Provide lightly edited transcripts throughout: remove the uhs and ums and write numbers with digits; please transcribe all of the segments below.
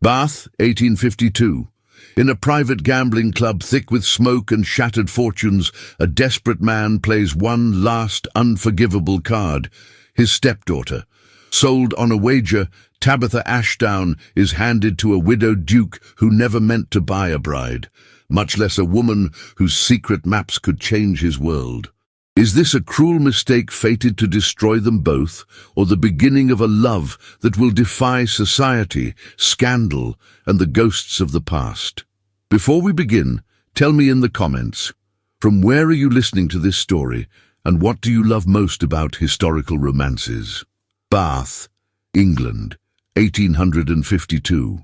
Bath, 1852. In a private gambling club thick with smoke and shattered fortunes, a desperate man plays one last unforgivable card. His stepdaughter. Sold on a wager, Tabitha Ashdown is handed to a widowed duke who never meant to buy a bride, much less a woman whose secret maps could change his world. Is this a cruel mistake fated to destroy them both, or the beginning of a love that will defy society, scandal, and the ghosts of the past? Before we begin, tell me in the comments, from where are you listening to this story, and what do you love most about historical romances? Bath, England, 1852.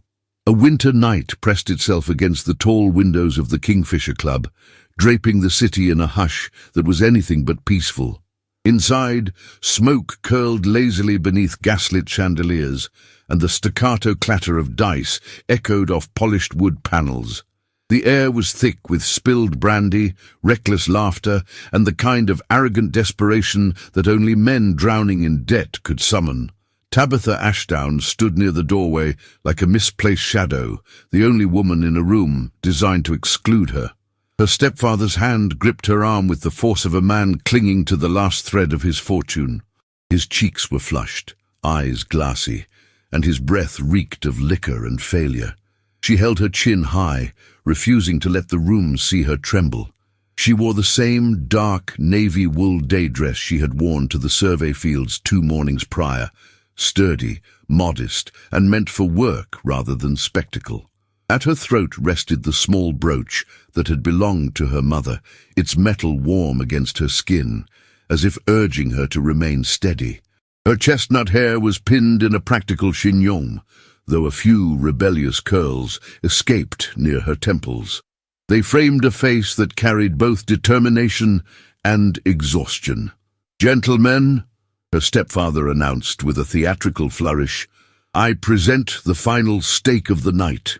A winter night pressed itself against the tall windows of the Kingfisher Club, draping the city in a hush that was anything but peaceful. Inside, smoke curled lazily beneath gaslit chandeliers, and the staccato clatter of dice echoed off polished wood panels. The air was thick with spilled brandy, reckless laughter, and the kind of arrogant desperation that only men drowning in debt could summon. Tabitha Ashdown stood near the doorway like a misplaced shadow, the only woman in a room designed to exclude her. Her stepfather's hand gripped her arm with the force of a man clinging to the last thread of his fortune. His cheeks were flushed, eyes glassy, and his breath reeked of liquor and failure. She held her chin high, refusing to let the room see her tremble. She wore the same dark navy wool day dress she had worn to the survey fields 2 mornings prior, sturdy, modest, and meant for work rather than spectacle. At her throat rested the small brooch that had belonged to her mother, its metal warm against her skin, as if urging her to remain steady. Her chestnut hair was pinned in a practical chignon, though a few rebellious curls escaped near her temples. They framed a face that carried both determination and exhaustion. "Gentlemen," her stepfather announced with a theatrical flourish, "I present the final stake of the night."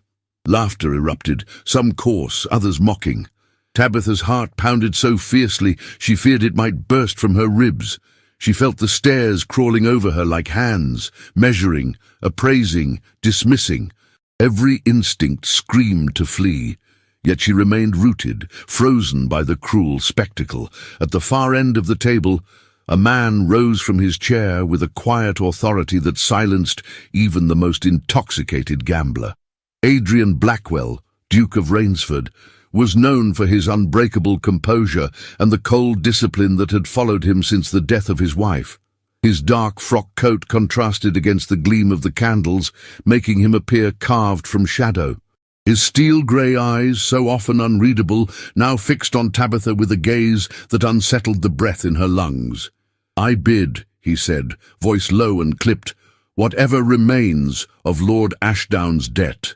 Laughter erupted, some coarse, others mocking. Tabitha's heart pounded so fiercely she feared it might burst from her ribs. She felt the stairs crawling over her like hands, measuring, appraising, dismissing. Every instinct screamed to flee, yet she remained rooted, frozen by the cruel spectacle. At the far end of the table, a man rose from his chair with a quiet authority that silenced even the most intoxicated gambler. Adrian Blackwell, Duke of Rainsford, was known for his unbreakable composure and the cold discipline that had followed him since the death of his wife. His dark frock coat contrasted against the gleam of the candles, making him appear carved from shadow. His steel-grey eyes, so often unreadable, now fixed on Tabitha with a gaze that unsettled the breath in her lungs. "I bid," he said, voice low and clipped, "whatever remains of Lord Ashdown's debt.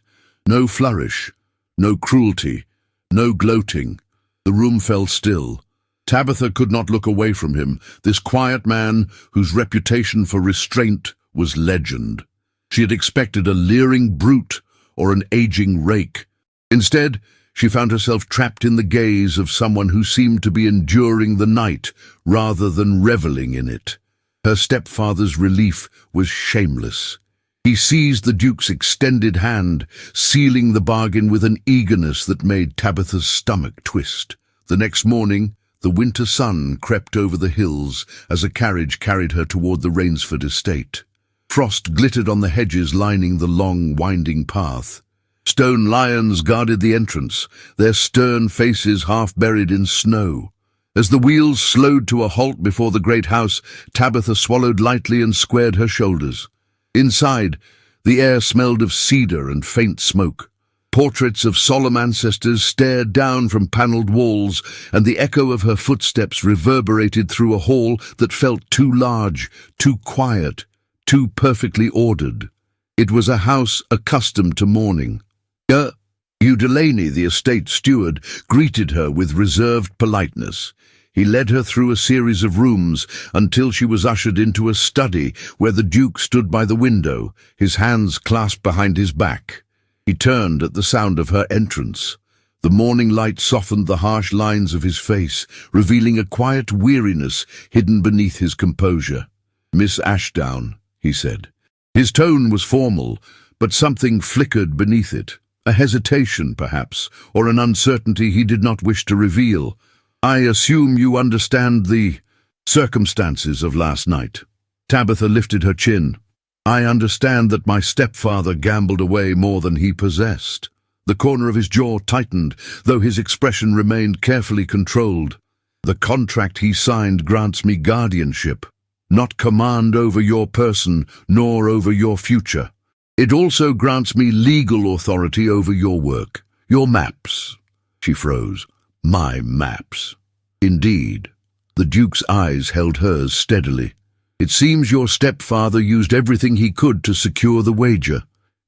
No flourish, no cruelty, no gloating." The room fell still. Tabitha could not look away from him, this quiet man whose reputation for restraint was legend. She had expected a leering brute or an aging rake. Instead, she found herself trapped in the gaze of someone who seemed to be enduring the night rather than reveling in it. Her stepfather's relief was shameless. He seized the Duke's extended hand, sealing the bargain with an eagerness that made Tabitha's stomach twist. The next morning, the winter sun crept over the hills as a carriage carried her toward the Rainsford estate. Frost glittered on the hedges lining the long, winding path. Stone lions guarded the entrance, their stern faces half buried in snow. As the wheels slowed to a halt before the great house, Tabitha swallowed lightly and squared her shoulders. Inside, the air smelled of cedar and faint smoke. Portraits of solemn ancestors stared down from panelled walls, and the echo of her footsteps reverberated through a hall that felt too large, too quiet, too perfectly ordered. It was a house accustomed to mourning. Hugh Delaney, the estate steward, greeted her with reserved politeness. He led her through a series of rooms until she was ushered into a study where the Duke stood by the window, his hands clasped behind his back. He turned at the sound of her entrance. The morning light softened the harsh lines of his face, revealing a quiet weariness hidden beneath his composure. "Miss Ashdown," he said. His tone was formal, but something flickered beneath it. A hesitation, perhaps, or an uncertainty he did not wish to reveal. "I assume you understand the circumstances of last night." Tabitha lifted her chin. "I understand that my stepfather gambled away more than he possessed." The corner of his jaw tightened, though his expression remained carefully controlled. "The contract he signed grants me guardianship, not command over your person nor over your future. It also grants me legal authority over your work, your maps." She froze. "My maps." "Indeed." The Duke's eyes held hers steadily. "It seems your stepfather used everything he could to secure the wager,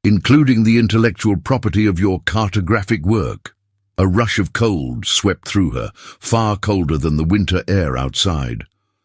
including the intellectual property of your cartographic work." A rush of cold swept through her, far colder than the winter air outside.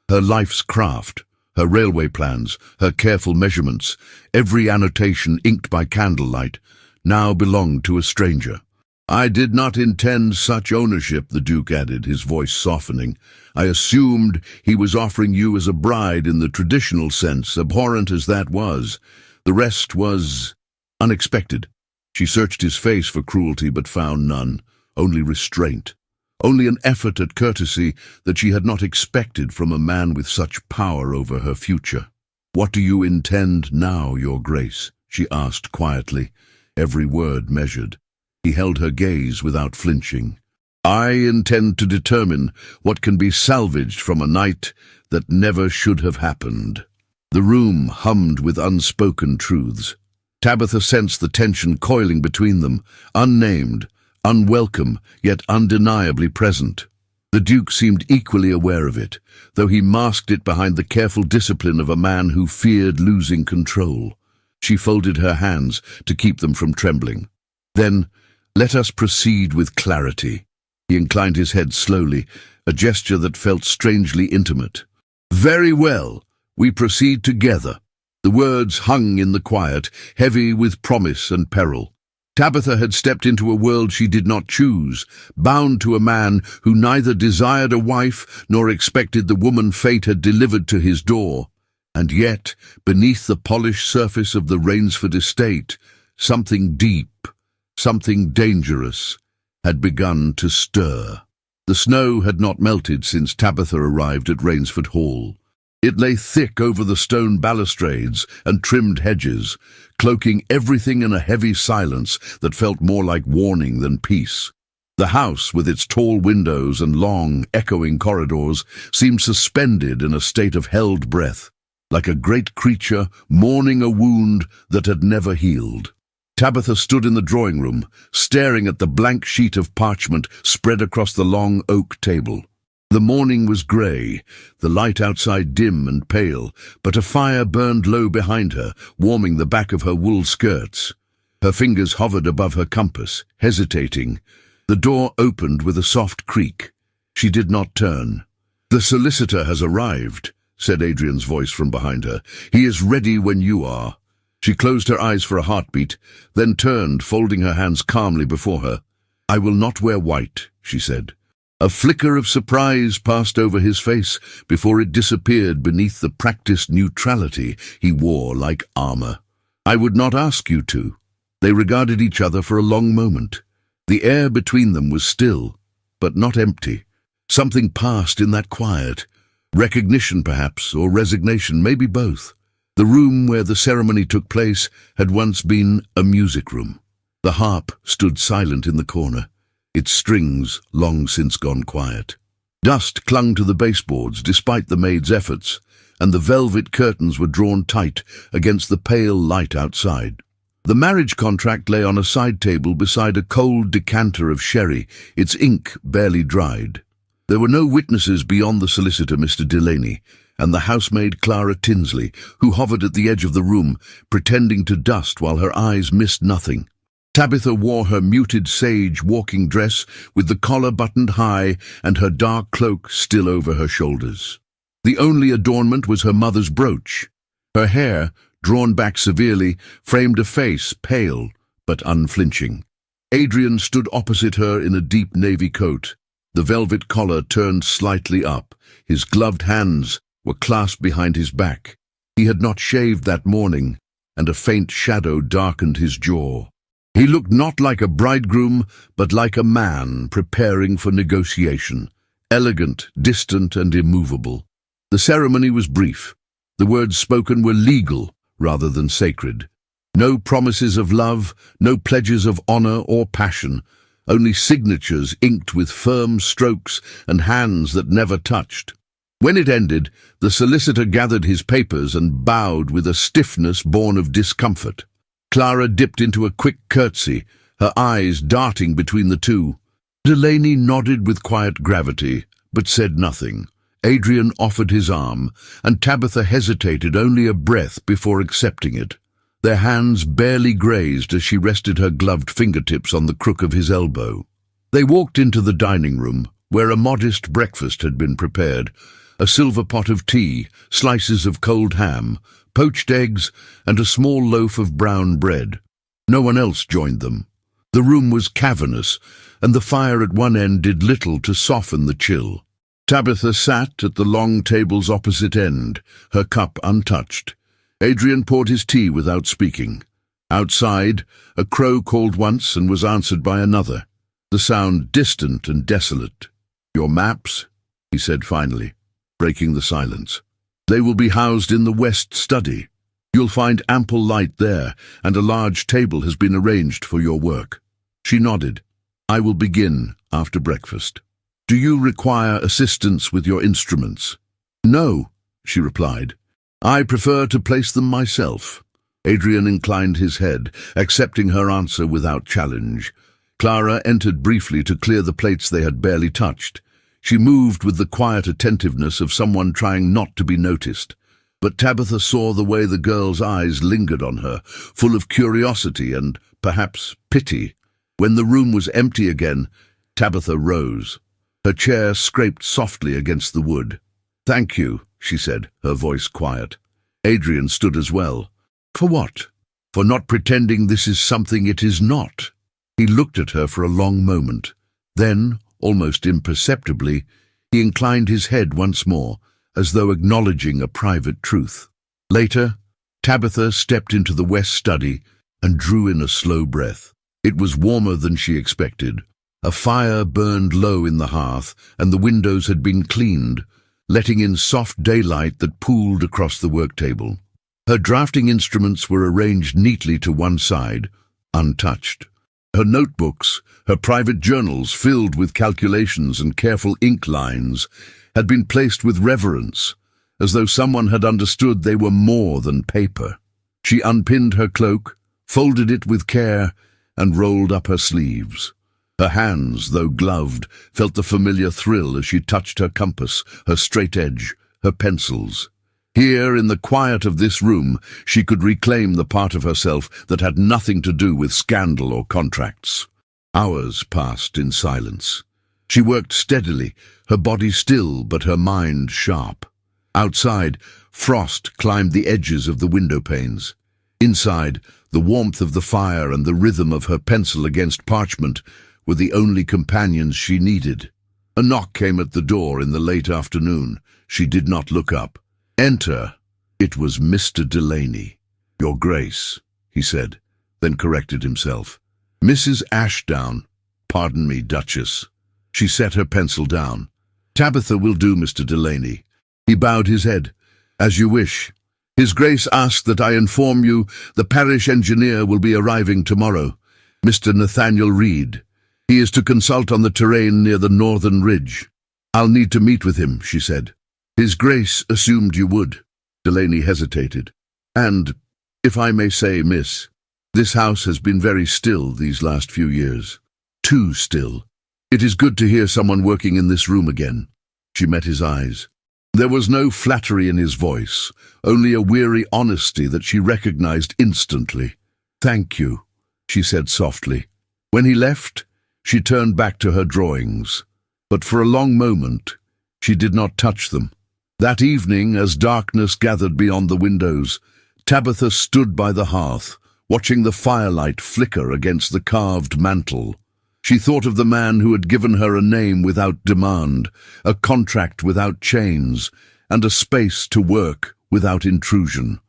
Her life's craft, her railway plans, her careful measurements, every annotation inked by candlelight, now belonged to a stranger. "I did not intend such ownership," the Duke added, his voice softening. "I assumed he was offering you as a bride in the traditional sense, abhorrent as that was. The rest was unexpected." She searched his face for cruelty but found none, only restraint, only an effort at courtesy that she had not expected from a man with such power over her future. "What do you intend now, Your Grace?" she asked quietly, every word measured. He held her gaze without flinching. "I intend to determine what can be salvaged from a night that never should have happened." The room hummed with unspoken truths. Tabitha sensed the tension coiling between them, unnamed, unwelcome, yet undeniably present. The Duke seemed equally aware of it, though he masked it behind the careful discipline of a man who feared losing control. She folded her hands to keep them from trembling. "Then, let us proceed with clarity." He inclined his head slowly, a gesture that felt strangely intimate. "Very well, we proceed together." The words hung in the quiet, heavy with promise and peril. Tabitha had stepped into a world she did not choose, bound to a man who neither desired a wife nor expected the woman fate had delivered to his door. And yet, beneath the polished surface of the Rainsford estate, something deep, something dangerous, had begun to stir. The snow had not melted since Tabitha arrived at Rainsford Hall. It lay thick over the stone balustrades and trimmed hedges, cloaking everything in a heavy silence that felt more like warning than peace. The house, with its tall windows and long, echoing corridors, seemed suspended in a state of held breath, like a great creature mourning a wound that had never healed. Tabitha stood in the drawing room, staring at the blank sheet of parchment spread across the long oak table. The morning was grey, the light outside dim and pale, but a fire burned low behind her, warming the back of her wool skirts. Her fingers hovered above her compass, hesitating. The door opened with a soft creak. She did not turn. "The solicitor has arrived," said Adrian's voice from behind her. "He is ready when you are." She closed her eyes for a heartbeat, then turned, folding her hands calmly before her. "I will not wear white," she said. A flicker of surprise passed over his face before it disappeared beneath the practiced neutrality he wore like armor. "I would not ask you to." They regarded each other for a long moment. The air between them was still, but not empty. Something passed in that quiet. Recognition, perhaps, or resignation, maybe both. The room where the ceremony took place had once been a music room. The harp stood silent in the corner, its strings long since gone quiet. Dust clung to the baseboards despite the maid's efforts, and the velvet curtains were drawn tight against the pale light outside. The marriage contract lay on a side table beside a cold decanter of sherry, its ink barely dried. There were no witnesses beyond the solicitor, Mr. Delaney, and the housemaid Clara Tinsley, who hovered at the edge of the room, pretending to dust while her eyes missed nothing. Tabitha wore her muted sage walking dress with the collar buttoned high and her dark cloak still over her shoulders. The only adornment was her mother's brooch. Her hair, drawn back severely, framed a face pale but unflinching. Adrian stood opposite her in a deep navy coat, the velvet collar turned slightly up. His gloved hands were clasped behind his back. He had not shaved that morning, and a faint shadow darkened his jaw. He looked not like a bridegroom, but like a man preparing for negotiation, elegant, distant, and immovable. The ceremony was brief. The words spoken were legal rather than sacred. No promises of love, no pledges of honor or passion, only signatures inked with firm strokes and hands that never touched. When it ended, the solicitor gathered his papers and bowed with a stiffness born of discomfort. Clara dipped into a quick curtsy, her eyes darting between the two. Delaney nodded with quiet gravity, but said nothing. Adrian offered his arm, and Tabitha hesitated only a breath before accepting it. Their hands barely grazed as she rested her gloved fingertips on the crook of his elbow. They walked into the dining room, where a modest breakfast had been prepared. A silver pot of tea, slices of cold ham, poached eggs, and a small loaf of brown bread. No one else joined them. The room was cavernous, and the fire at one end did little to soften the chill. Tabitha sat at the long table's opposite end, her cup untouched. Adrian poured his tea without speaking. Outside, a crow called once and was answered by another, the sound distant and desolate. "Your maps?" he said finally, breaking the silence. "They will be housed in the west study. You'll find ample light there, and a large table has been arranged for your work." She nodded. "I will begin after breakfast. Do you require assistance with your instruments?" "No," she replied. "I prefer to place them myself." Adrian inclined his head, accepting her answer without challenge. Clara entered briefly to clear the plates they had barely touched. She moved with the quiet attentiveness of someone trying not to be noticed. But Tabitha saw the way the girl's eyes lingered on her, full of curiosity and, perhaps, pity. When the room was empty again, Tabitha rose. Her chair scraped softly against the wood. "Thank you," she said, her voice quiet. Adrian stood as well. "For what? For not pretending this is something it is not." He looked at her for a long moment. Then, almost imperceptibly, he inclined his head once more, as though acknowledging a private truth. Later, Tabitha stepped into the west study and drew in a slow breath. It was warmer than she expected. A fire burned low in the hearth, and the windows had been cleaned, letting in soft daylight that pooled across the work table. Her drafting instruments were arranged neatly to one side, untouched. Her notebooks, her private journals filled with calculations and careful ink lines, had been placed with reverence, as though someone had understood they were more than paper. She unpinned her cloak, folded it with care, and rolled up her sleeves. Her hands, though gloved, felt the familiar thrill as she touched her compass, her straight edge, her pencils. Here, in the quiet of this room, she could reclaim the part of herself that had nothing to do with scandal or contracts. Hours passed in silence. She worked steadily, her body still but her mind sharp. Outside, frost climbed the edges of the window panes. Inside, the warmth of the fire and the rhythm of her pencil against parchment were the only companions she needed. A knock came at the door in the late afternoon. She did not look up. "Enter." It was Mr. Delaney. "Your Grace," he said, then corrected himself. "Mrs. Ashdown." "Pardon me, Duchess." She set her pencil down. "Tabitha will do, Mr. Delaney." He bowed his head. "As you wish. His Grace asked that I inform you the parish engineer will be arriving tomorrow, Mr. Nathaniel Reed. He is to consult on the terrain near the northern ridge." "I'll need to meet with him," she said. "His Grace assumed you would." Delaney hesitated. "And, if I may say, miss, this house has been very still these last few years. Too still. It is good to hear someone working in this room again." She met his eyes. There was no flattery in his voice, only a weary honesty that she recognized instantly. "Thank you," she said softly. When he left, she turned back to her drawings, but for a long moment she did not touch them. That evening, as darkness gathered beyond the windows, Tabitha stood by the hearth, watching the firelight flicker against the carved mantel. She thought of the man who had given her a name without demand, a contract without chains, and a space to work without intrusion.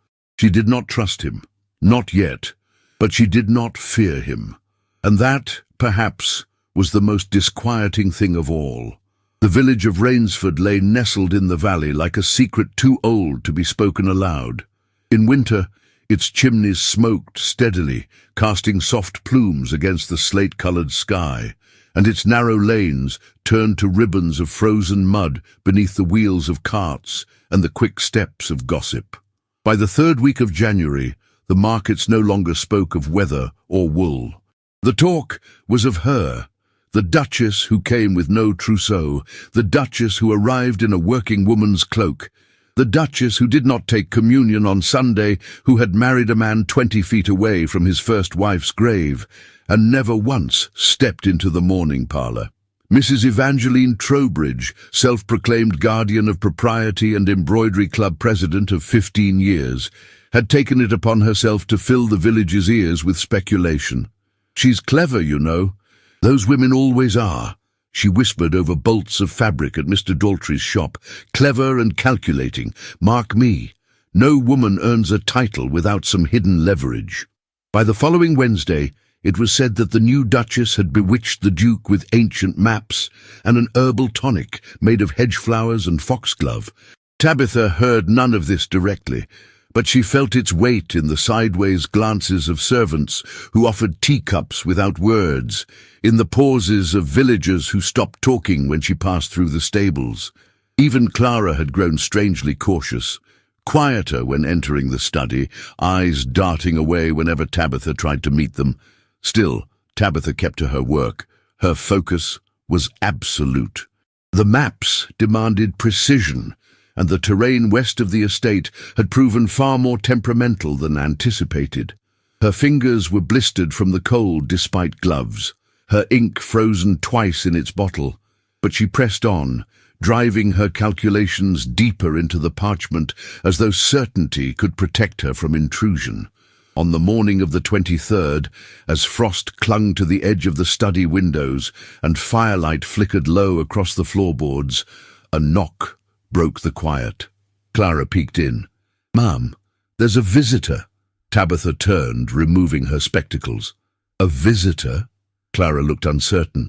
She did not trust him. Not yet, but she did not fear him. And that, perhaps, was the most disquieting thing of all. The village of Rainsford lay nestled in the valley like a secret too old to be spoken aloud. In winter, its chimneys smoked steadily, casting soft plumes against the slate-coloured sky, and its narrow lanes turned to ribbons of frozen mud beneath the wheels of carts and the quick steps of gossip. By the third week of January, the markets no longer spoke of weather or wool. The talk was of her, the Duchess who came with no trousseau, the Duchess who arrived in a working woman's cloak, the Duchess who did not take communion on Sunday, who had married a man 20 feet away from his first wife's grave, and never once stepped into the mourning parlour. Mrs. Evangeline Trowbridge, self-proclaimed guardian of propriety and embroidery club president of 15 years, had taken it upon herself to fill the village's ears with speculation. "She's clever, you know. Those women always are," she whispered over bolts of fabric at Mr. Daltrey's shop. "Clever and calculating. Mark me. No woman earns a title without some hidden leverage." By the following Wednesday, it was said that the new Duchess had bewitched the Duke with ancient maps and an herbal tonic made of hedge flowers and foxglove. Tabitha heard none of this directly, but she felt its weight in the sideways glances of servants who offered teacups without words, in the pauses of villagers who stopped talking when she passed through the stables. Even Clara had grown strangely cautious, quieter when entering the study, eyes darting away whenever Tabitha tried to meet them. Still, Tabitha kept to her work. Her focus was absolute. The maps demanded precision, and the terrain west of the estate had proven far more temperamental than anticipated. Her fingers were blistered from the cold despite gloves, her ink frozen twice in its bottle, but she pressed on, driving her calculations deeper into the parchment as though certainty could protect her from intrusion. On the morning of the 23rd, as frost clung to the edge of the study windows and firelight flickered low across the floorboards, a knock broke the quiet. Clara peeked in. "Ma'am, there's a visitor." Tabitha turned, removing her spectacles. "A visitor?" Clara looked uncertain.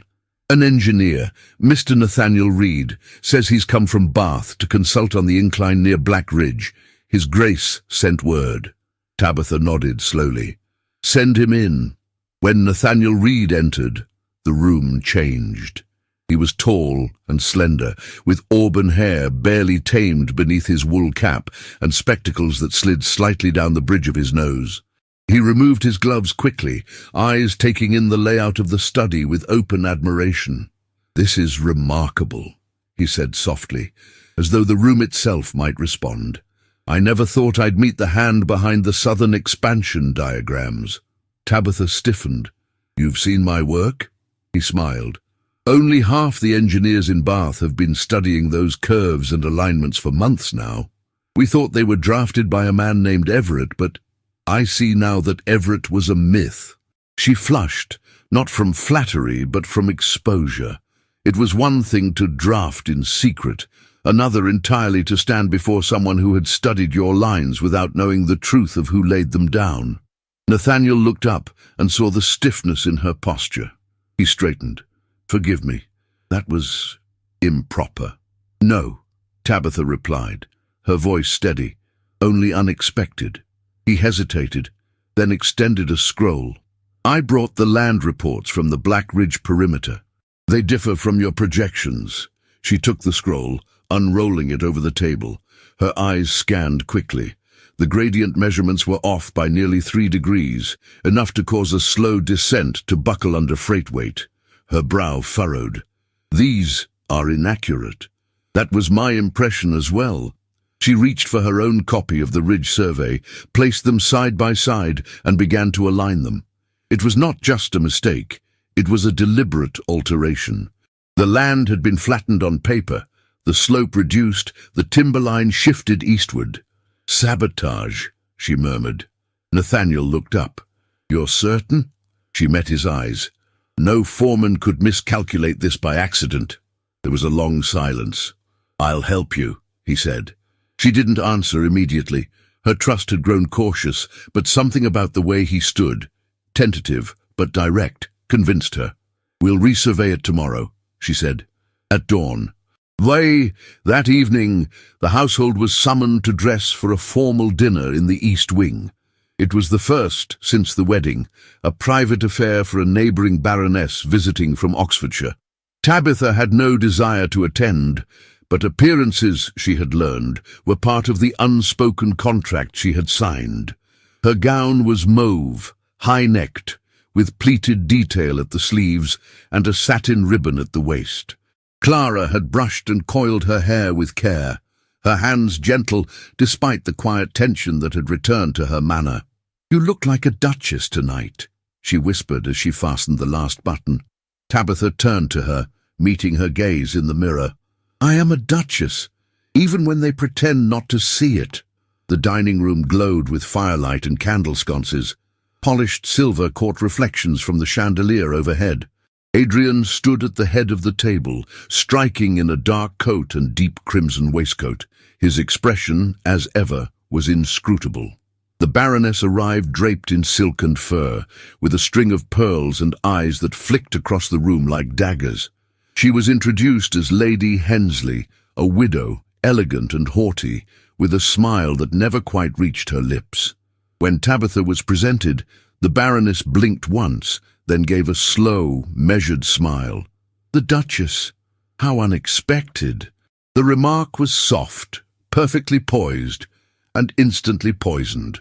"An engineer, Mr. Nathaniel Reed, says he's come from Bath to consult on the incline near Black Ridge. His Grace sent word." Tabitha nodded slowly. "Send him in." When Nathaniel Reed entered, the room changed. He was tall and slender, with auburn hair barely tamed beneath his wool cap and spectacles that slid slightly down the bridge of his nose. He removed his gloves quickly, eyes taking in the layout of the study with open admiration. "This is remarkable," he said softly, as though the room itself might respond. "I never thought I'd meet the hand behind the southern expansion diagrams." Tabitha stiffened. "You've seen my work?" He smiled. "Only half the engineers in Bath have been studying those curves and alignments for months now. We thought they were drafted by a man named Everett, but I see now that Everett was a myth." She flushed, not from flattery but from exposure. It was one thing to draft in secret, another entirely to stand before someone who had studied your lines without knowing the truth of who laid them down. Nathaniel looked up and saw the stiffness in her posture. He straightened. "Forgive me. That was improper." "No," Tabitha replied, her voice steady, "only unexpected." He hesitated, then extended a scroll. "I brought the land reports from the Black Ridge perimeter. They differ from your projections." She took the scroll, unrolling it over the table. Her eyes scanned quickly. The gradient measurements were off by nearly 3 degrees, enough to cause a slow descent to buckle under freight weight. Her brow furrowed. "These are inaccurate." "That was my impression as well." She reached for her own copy of the Ridge Survey, placed them side by side, and began to align them. It was not just a mistake. It was a deliberate alteration. The land had been flattened on paper, the slope reduced, the timberline shifted eastward. "Sabotage," she murmured. Nathaniel looked up. "You're certain?" She met his eyes. "No foreman could miscalculate this by accident." There was a long silence. "I'll help you," he said. She didn't answer immediately. Her trust had grown cautious, but something about the way he stood, tentative but direct, convinced her. "We'll resurvey it tomorrow," she said. At dawn. That evening, the household was summoned to dress for a formal dinner in the East Wing. It was the first since the wedding, a private affair for a neighbouring baroness visiting from Oxfordshire. Tabitha had no desire to attend, but appearances, she had learned, were part of the unspoken contract she had signed. Her gown was mauve, high-necked, with pleated detail at the sleeves and a satin ribbon at the waist. Clara had brushed and coiled her hair with care, her hands gentle despite the quiet tension that had returned to her manner. "You look like a duchess tonight," she whispered as she fastened the last button. Tabitha turned to her, meeting her gaze in the mirror. "I am a duchess, even when they pretend not to see it." The dining room glowed with firelight and candle sconces. Polished silver caught reflections from the chandelier overhead. Adrian stood at the head of the table, striking in a dark coat and deep crimson waistcoat. His expression, as ever, was inscrutable. The Baroness arrived draped in silk and fur, with a string of pearls and eyes that flicked across the room like daggers. She was introduced as Lady Hensley, a widow, elegant and haughty, with a smile that never quite reached her lips. When Tabitha was presented, the Baroness blinked once, then gave a slow, measured smile. "The Duchess? How unexpected!" The remark was soft, perfectly poised, and instantly poisoned.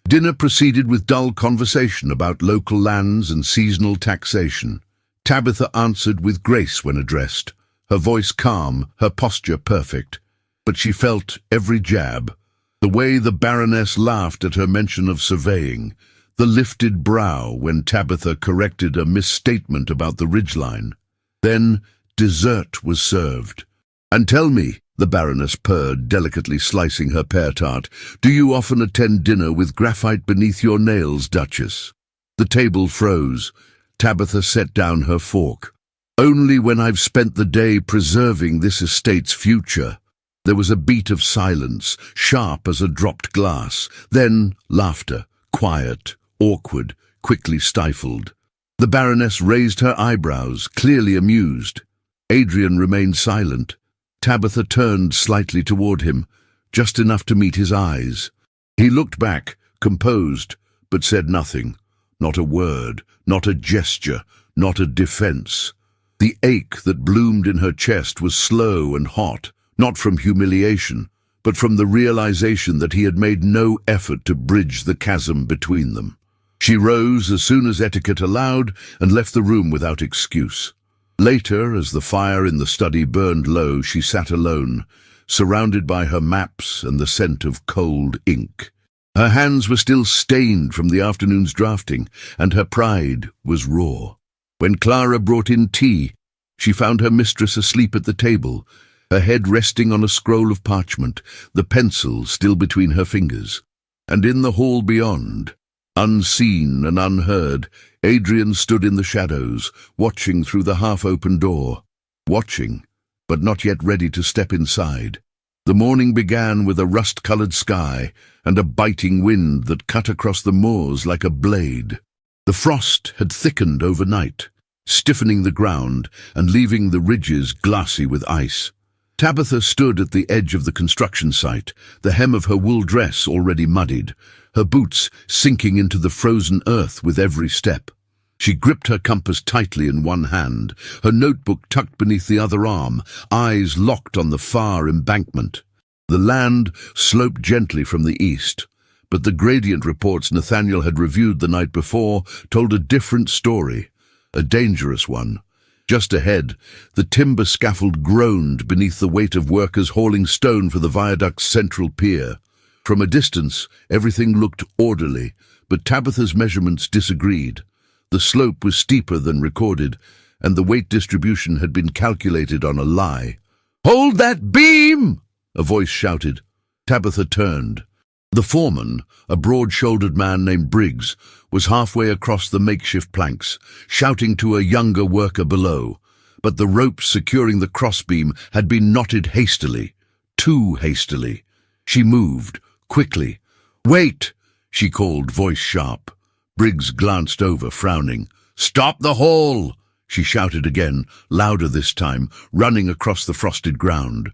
Dinner proceeded with dull conversation about local lands and seasonal taxation. Tabitha answered with grace when addressed, her voice calm, her posture perfect. But she felt every jab. The way the Baroness laughed at her mention of surveying, the lifted brow when Tabitha corrected a misstatement about the ridgeline. Then dessert was served. "And tell me," the Baroness purred, delicately slicing her pear tart, "do you often attend dinner with graphite beneath your nails, Duchess?" The table froze. Tabitha set down her fork. "Only when I've spent the day preserving this estate's future." There was a beat of silence, sharp as a dropped glass. Then laughter, quiet, awkward, quickly stifled. The Baroness raised her eyebrows, clearly amused. Adrian remained silent. Tabitha turned slightly toward him, just enough to meet his eyes. He looked back, composed, but said nothing. Not a word, not a gesture, not a defense. The ache that bloomed in her chest was slow and hot, not from humiliation, but from the realization that he had made no effort to bridge the chasm between them. She rose as soon as etiquette allowed and left the room without excuse. Later, as the fire in the study burned low, she sat alone, surrounded by her maps and the scent of cold ink. Her hands were still stained from the afternoon's drafting, and her pride was raw. When Clara brought in tea, she found her mistress asleep at the table, her head resting on a scroll of parchment, the pencil still between her fingers. And in the hall beyond, unseen and unheard, Adrian stood in the shadows, watching through the half-open door. Watching, but not yet ready to step inside. The morning began with a rust-coloured sky and a biting wind that cut across the moors like a blade. The frost had thickened overnight, stiffening the ground and leaving the ridges glassy with ice. Tabitha stood at the edge of the construction site, the hem of her wool dress already muddied, her boots sinking into the frozen earth with every step. She gripped her compass tightly in one hand, her notebook tucked beneath the other arm, eyes locked on the far embankment. The land sloped gently from the east, but the gradient reports Nathaniel had reviewed the night before told a different story, a dangerous one. Just ahead, the timber scaffold groaned beneath the weight of workers hauling stone for the viaduct's central pier. From a distance, everything looked orderly, but Tabitha's measurements disagreed. The slope was steeper than recorded, and the weight distribution had been calculated on a lie. "Hold that beam!" a voice shouted. Tabitha turned. The foreman, a broad-shouldered man named Briggs, was halfway across the makeshift planks, shouting to a younger worker below. But the ropes securing the crossbeam had been knotted hastily, too hastily. She moved, quickly, "Wait!" she called, voice sharp. Briggs glanced over, frowning. "Stop the haul!" she shouted again, louder this time, running across the frosted ground.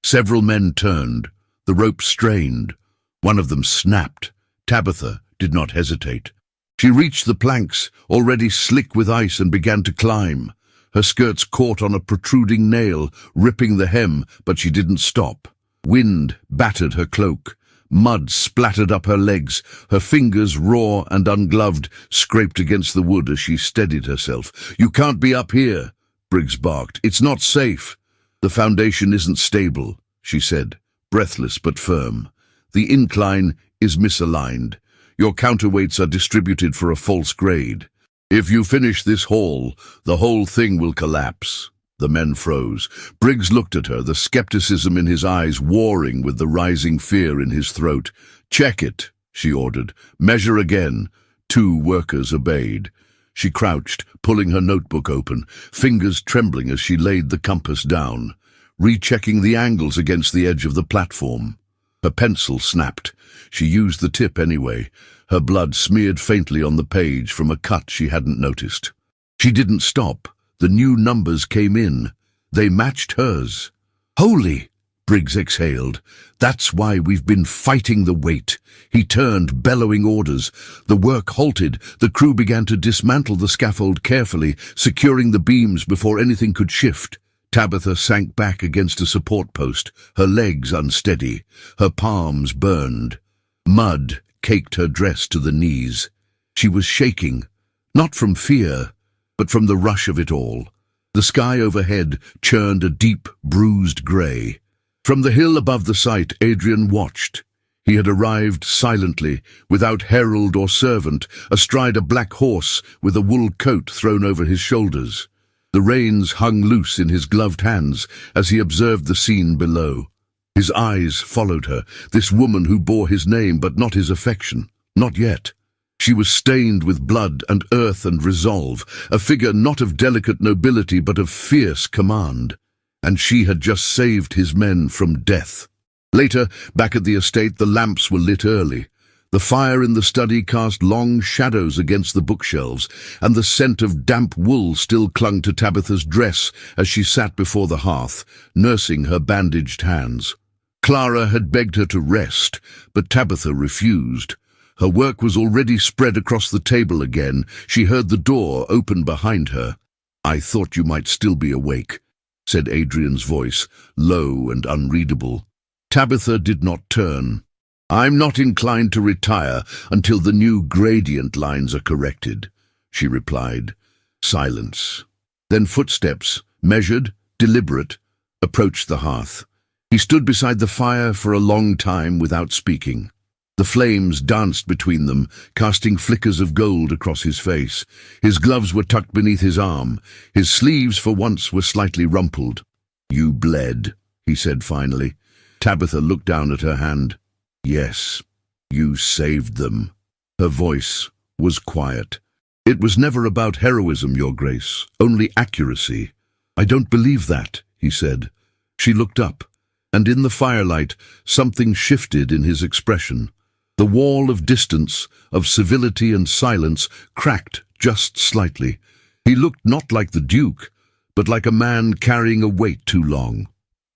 Several men turned. The rope strained. One of them snapped. Tabitha did not hesitate. She reached the planks, already slick with ice, and began to climb. Her skirts caught on a protruding nail, ripping the hem, but she didn't stop. Wind battered her cloak. Mud splattered up her legs. Her fingers, raw and ungloved, scraped against the wood as she steadied herself. "You can't be up here," Briggs barked. "It's not safe." "The foundation isn't stable," she said, breathless but firm. "The incline is misaligned. Your counterweights are distributed for a false grade. If you finish this haul, the whole thing will collapse." The men froze. Briggs looked at her, the skepticism in his eyes warring with the rising fear in his throat. "Check it," she ordered. "Measure again." 2 workers obeyed. She crouched, pulling her notebook open, fingers trembling as she laid the compass down, rechecking the angles against the edge of the platform. Her pencil snapped. She used the tip anyway. Her blood smeared faintly on the page from a cut she hadn't noticed. She didn't stop. The new numbers came in. They matched hers. "Holy!" Briggs exhaled. "That's why we've been fighting the weight." He turned, bellowing orders. The work halted. The crew began to dismantle the scaffold carefully, securing the beams before anything could shift. Tabitha sank back against a support post, her legs unsteady, her palms burned. Mud caked her dress to the knees. She was shaking, not from fear, but from the rush of it all. The sky overhead churned a deep, bruised grey. From the hill above the site, Adrian watched. He had arrived silently, without herald or servant, astride a black horse with a wool coat thrown over his shoulders. The reins hung loose in his gloved hands as he observed the scene below. His eyes followed her, this woman who bore his name but not his affection. Not yet. She was stained with blood and earth and resolve, a figure not of delicate nobility but of fierce command. And she had just saved his men from death. Later, back at the estate, the lamps were lit early. The fire in the study cast long shadows against the bookshelves, and the scent of damp wool still clung to Tabitha's dress as she sat before the hearth, nursing her bandaged hands. Clara had begged her to rest, but Tabitha refused. Her work was already spread across the table again. She heard the door open behind her. "I thought you might still be awake," said Adrian's voice, low and unreadable. Tabitha did not turn. "I'm not inclined to retire until the new gradient lines are corrected," she replied. Silence. Then footsteps, measured, deliberate, approached the hearth. He stood beside the fire for a long time without speaking. The flames danced between them, casting flickers of gold across his face. His gloves were tucked beneath his arm. His sleeves, for once, were slightly rumpled. "You bled," he said finally. Tabitha looked down at her hand. "Yes, you saved them." Her voice was quiet. "It was never about heroism, Your Grace, only accuracy." "I don't believe that," he said. She looked up, and in the firelight something shifted in his expression. The wall of distance, of civility and silence, cracked just slightly. He looked not like the Duke, but like a man carrying a weight too long.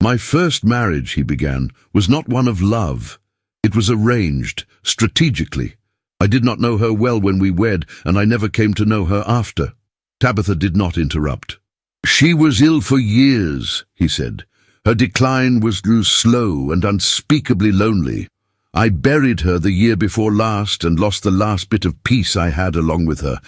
"My first marriage," he began, "was not one of love. It was arranged, strategically. I did not know her well when we wed, and I never came to know her after." Tabitha did not interrupt. "She was ill for years," he said. "Her decline was slow and unspeakably lonely. I buried her the year before last and lost the last bit of peace I had along with her,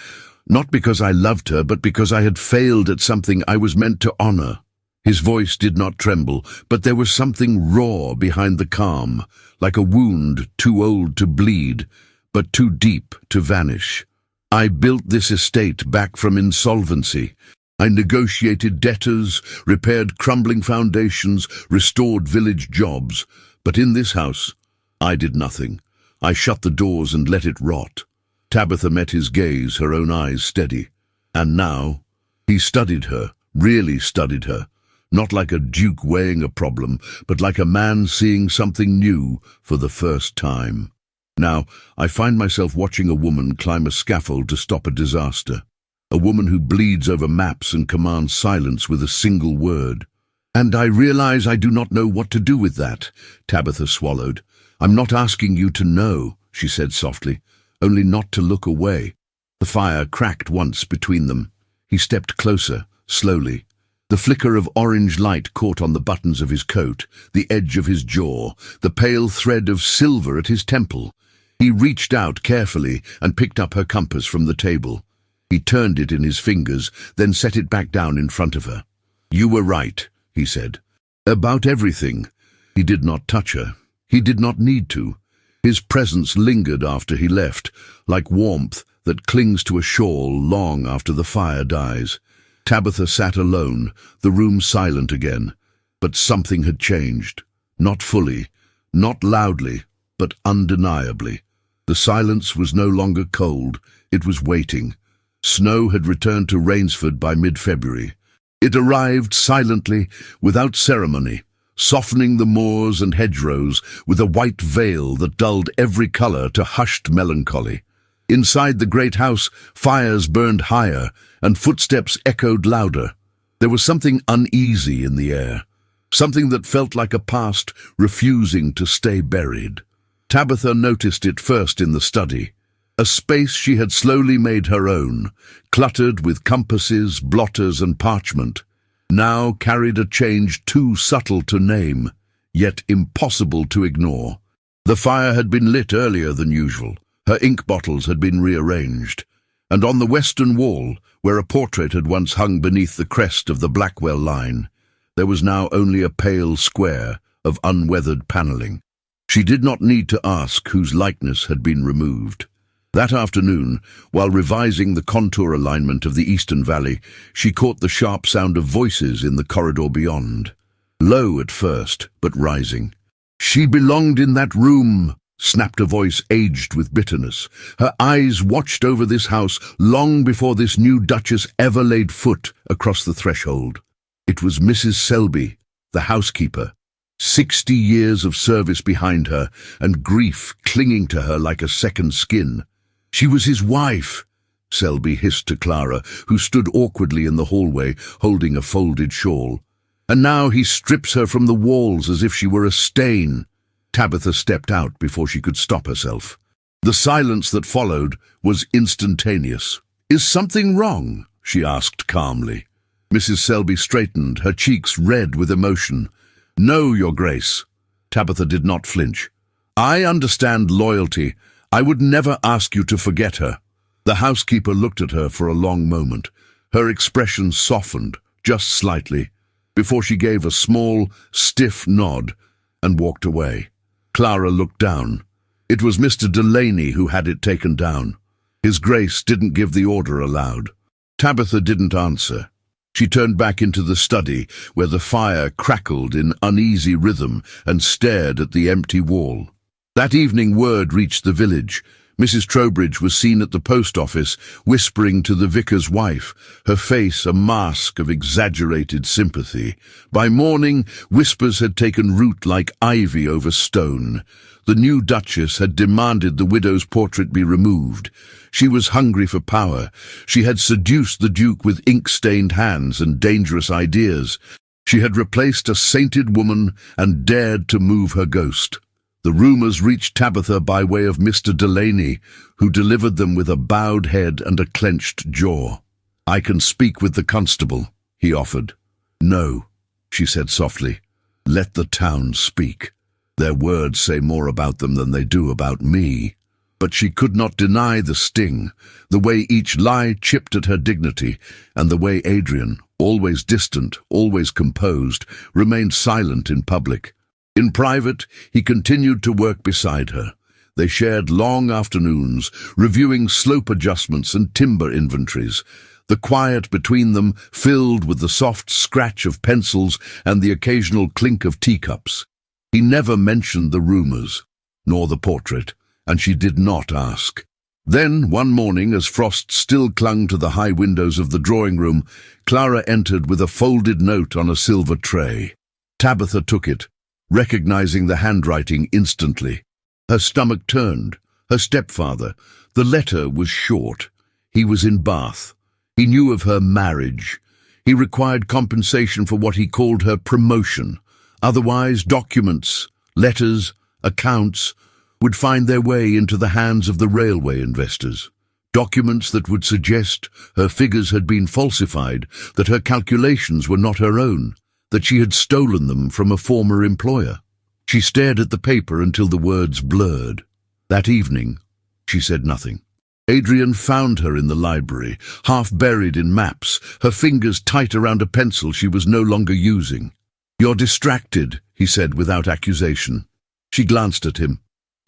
not because I loved her, but because I had failed at something I was meant to honor." His voice did not tremble, but there was something raw behind the calm, like a wound too old to bleed, but too deep to vanish. "I built this estate back from insolvency. I negotiated debtors, repaired crumbling foundations, restored village jobs. But in this house, I did nothing. I shut the doors and let it rot." Tabitha met his gaze, her own eyes steady. And now, he studied her, really studied her, not like a duke weighing a problem, but like a man seeing something new for the first time. Now, I find myself watching a woman climb a scaffold to stop a disaster. A woman who bleeds over maps and commands silence with a single word. And I realize I do not know what to do with that, Tabitha swallowed. I'm not asking you to know, she said softly, only not to look away. The fire cracked once between them. He stepped closer, slowly. The flicker of orange light caught on the buttons of his coat, the edge of his jaw, the pale thread of silver at his temple. He reached out carefully and picked up her compass from the table. He turned it in his fingers, then set it back down in front of her. You were right, he said. About everything. He did not touch her. He did not need to. His presence lingered after he left, like warmth that clings to a shawl long after the fire dies. Tabitha sat alone, the room silent again. But something had changed. Not fully, not loudly, but undeniably. The silence was no longer cold, it was waiting. Snow had returned to Rainsford by mid-February. It arrived silently, without ceremony, softening the moors and hedgerows with a white veil that dulled every colour to hushed melancholy. Inside the great house, fires burned higher, and footsteps echoed louder. There was something uneasy in the air, something that felt like a past refusing to stay buried. Tabitha noticed it first in the study, a space she had slowly made her own, cluttered with compasses, blotters, and parchment, now carried a change too subtle to name, yet impossible to ignore. The fire had been lit earlier than usual. Her ink bottles had been rearranged, and on the western wall, where a portrait had once hung beneath the crest of the Blackwell line, there was now only a pale square of unweathered panelling. She did not need to ask whose likeness had been removed. That afternoon, while revising the contour alignment of the eastern valley, she caught the sharp sound of voices in the corridor beyond. Low at first, but rising. She belonged in that room, snapped a voice aged with bitterness. Her eyes watched over this house long before this new Duchess ever laid foot across the threshold. It was Mrs. Selby, the housekeeper. 60 years of service behind her, and grief clinging to her like a second skin. She was his wife, Selby hissed to Clara, who stood awkwardly in the hallway, holding a folded shawl. And now he strips her from the walls as if she were a stain. Tabitha stepped out before she could stop herself. The silence that followed was instantaneous. "Is something wrong?" she asked calmly. Mrs. Selby straightened, her cheeks red with emotion. "No, Your Grace." Tabitha did not flinch. "I understand loyalty. I would never ask you to forget her." The housekeeper looked at her for a long moment. Her expression softened, just slightly, before she gave a small, stiff nod and walked away. Clara looked down. It was Mr. Delaney who had it taken down. His Grace didn't give the order aloud. Tabitha didn't answer. She turned back into the study, where the fire crackled in uneasy rhythm, and stared at the empty wall. That evening word reached the village. Mrs. Trowbridge was seen at the post office, whispering to the vicar's wife, her face a mask of exaggerated sympathy. By morning, whispers had taken root like ivy over stone. The new Duchess had demanded the widow's portrait be removed. She was hungry for power. She had seduced the Duke with ink-stained hands and dangerous ideas. She had replaced a sainted woman and dared to move her ghost. The rumours reached Tabitha by way of Mr. Delaney, who delivered them with a bowed head and a clenched jaw. "I can speak with the constable," he offered. "No," she said softly. "Let the town speak. Their words say more about them than they do about me." But she could not deny the sting, the way each lie chipped at her dignity, and the way Adrian, always distant, always composed, remained silent in public. In private, he continued to work beside her. They shared long afternoons, reviewing slope adjustments and timber inventories. The quiet between them filled with the soft scratch of pencils and the occasional clink of teacups. He never mentioned the rumours, nor the portrait, and she did not ask. Then, one morning, as frost still clung to the high windows of the drawing-room, Clara entered with a folded note on a silver tray. Tabitha took it, recognizing the handwriting instantly. Her stomach turned. Her stepfather. The letter was short. He was in Bath. He knew of her marriage. He required compensation for what he called her promotion. Otherwise, documents, letters, accounts would find their way into the hands of the railway investors. Documents that would suggest her figures had been falsified, that her calculations were not her own, that she had stolen them from a former employer. She stared at the paper until the words blurred. That evening, she said nothing. Adrian found her in the library, half buried in maps, her fingers tight around a pencil she was no longer using. "You're distracted," he said without accusation. She glanced at him.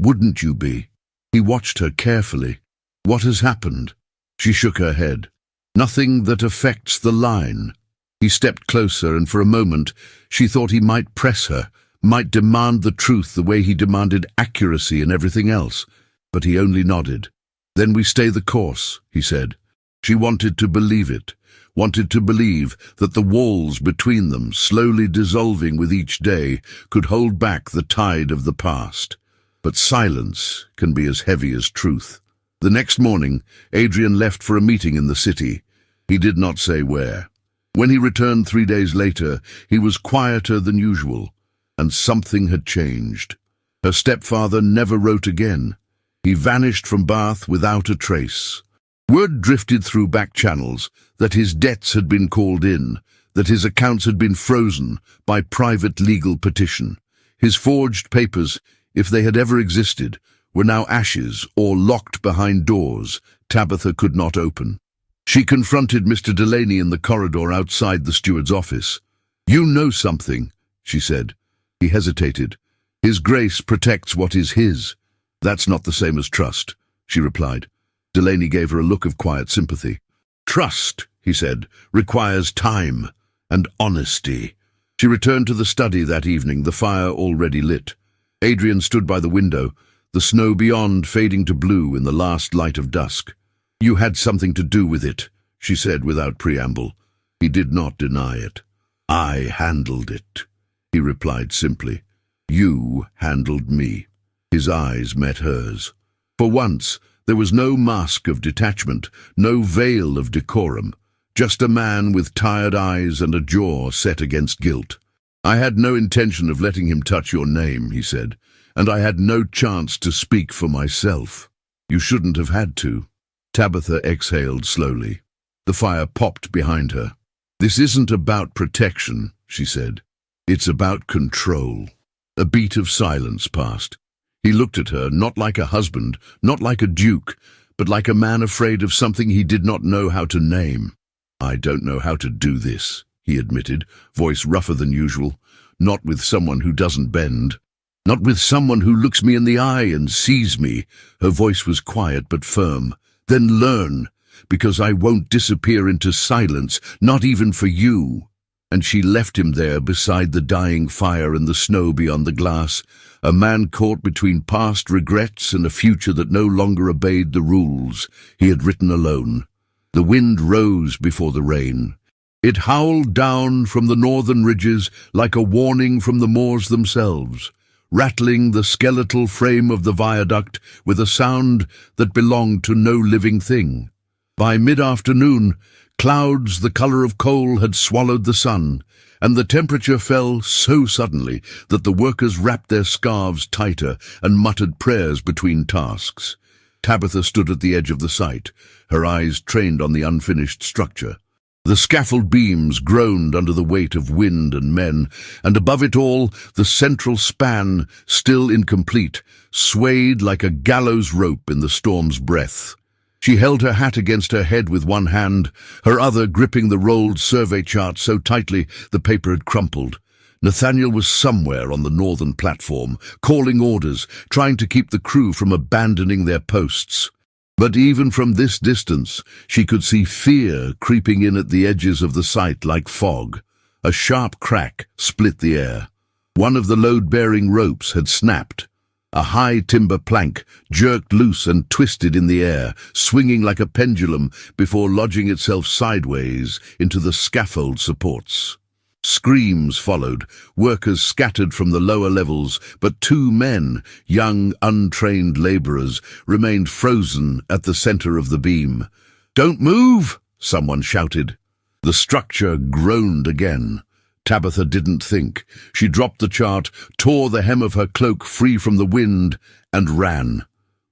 "Wouldn't you be?" He watched her carefully. "What has happened?" She shook her head. "Nothing that affects the line." He stepped closer, and for a moment she thought he might press her, might demand the truth the way he demanded accuracy in everything else, but he only nodded. "Then we stay the course," he said. She wanted to believe it, wanted to believe that the walls between them, slowly dissolving with each day, could hold back the tide of the past. But silence can be as heavy as truth. The next morning, Adrian left for a meeting in the city. He did not say where. When he returned 3 days later, he was quieter than usual, and something had changed. Her stepfather never wrote again. He vanished from Bath without a trace. Word drifted through back channels that his debts had been called in, that his accounts had been frozen by private legal petition. His forged papers, if they had ever existed, were now ashes or locked behind doors Tabitha could not open. She confronted Mr. Delaney in the corridor outside the steward's office. "You know something," she said. He hesitated. "His Grace protects what is his." "That's not the same as trust," she replied. Delaney gave her a look of quiet sympathy. "Trust," he said, "requires time and honesty." She returned to the study that evening, the fire already lit. Adrian stood by the window, the snow beyond fading to blue in the last light of dusk. "You had something to do with it," she said without preamble. He did not deny it. "I handled it," he replied simply. "You handled me." His eyes met hers. For once, there was no mask of detachment, no veil of decorum, just a man with tired eyes and a jaw set against guilt. "I had no intention of letting him touch your name," he said, "and I had no chance to speak for myself." "You shouldn't have had to." Tabitha exhaled slowly. The fire popped behind her. "This isn't about protection," she said. "It's about control." A beat of silence passed. He looked at her, not like a husband, not like a duke, but like a man afraid of something he did not know how to name. "I don't know how to do this," he admitted, voice rougher than usual. "Not with someone who doesn't bend. Not with someone who looks me in the eye and sees me." Her voice was quiet but firm. "Then learn, because I won't disappear into silence, not even for you." And she left him there beside the dying fire and the snow beyond the glass, a man caught between past regrets and a future that no longer obeyed the rules he had written alone. The wind rose before the rain. It howled down from the northern ridges like a warning from the moors themselves, rattling the skeletal frame of the viaduct with a sound that belonged to no living thing. By mid-afternoon, clouds the color of coal had swallowed the sun, and the temperature fell so suddenly that the workers wrapped their scarves tighter and muttered prayers between tasks. Tabitha stood at the edge of the site, her eyes trained on the unfinished structure. The scaffold beams groaned under the weight of wind and men, and above it all, the central span, still incomplete, swayed like a gallows rope in the storm's breath. She held her hat against her head with one hand, her other gripping the rolled survey chart so tightly the paper had crumpled. Nathaniel was somewhere on the northern platform, calling orders, trying to keep the crew from abandoning their posts. But even from this distance, she could see fear creeping in at the edges of the site like fog. A sharp crack split the air. One of the load-bearing ropes had snapped. A high timber plank jerked loose and twisted in the air, swinging like a pendulum before lodging itself sideways into the scaffold supports. Screams followed, workers scattered from the lower levels, but two men, young, untrained labourers, remained frozen at the centre of the beam. "Don't move!" someone shouted. The structure groaned again. Tabitha didn't think. She dropped the chart, tore the hem of her cloak free from the wind, and ran.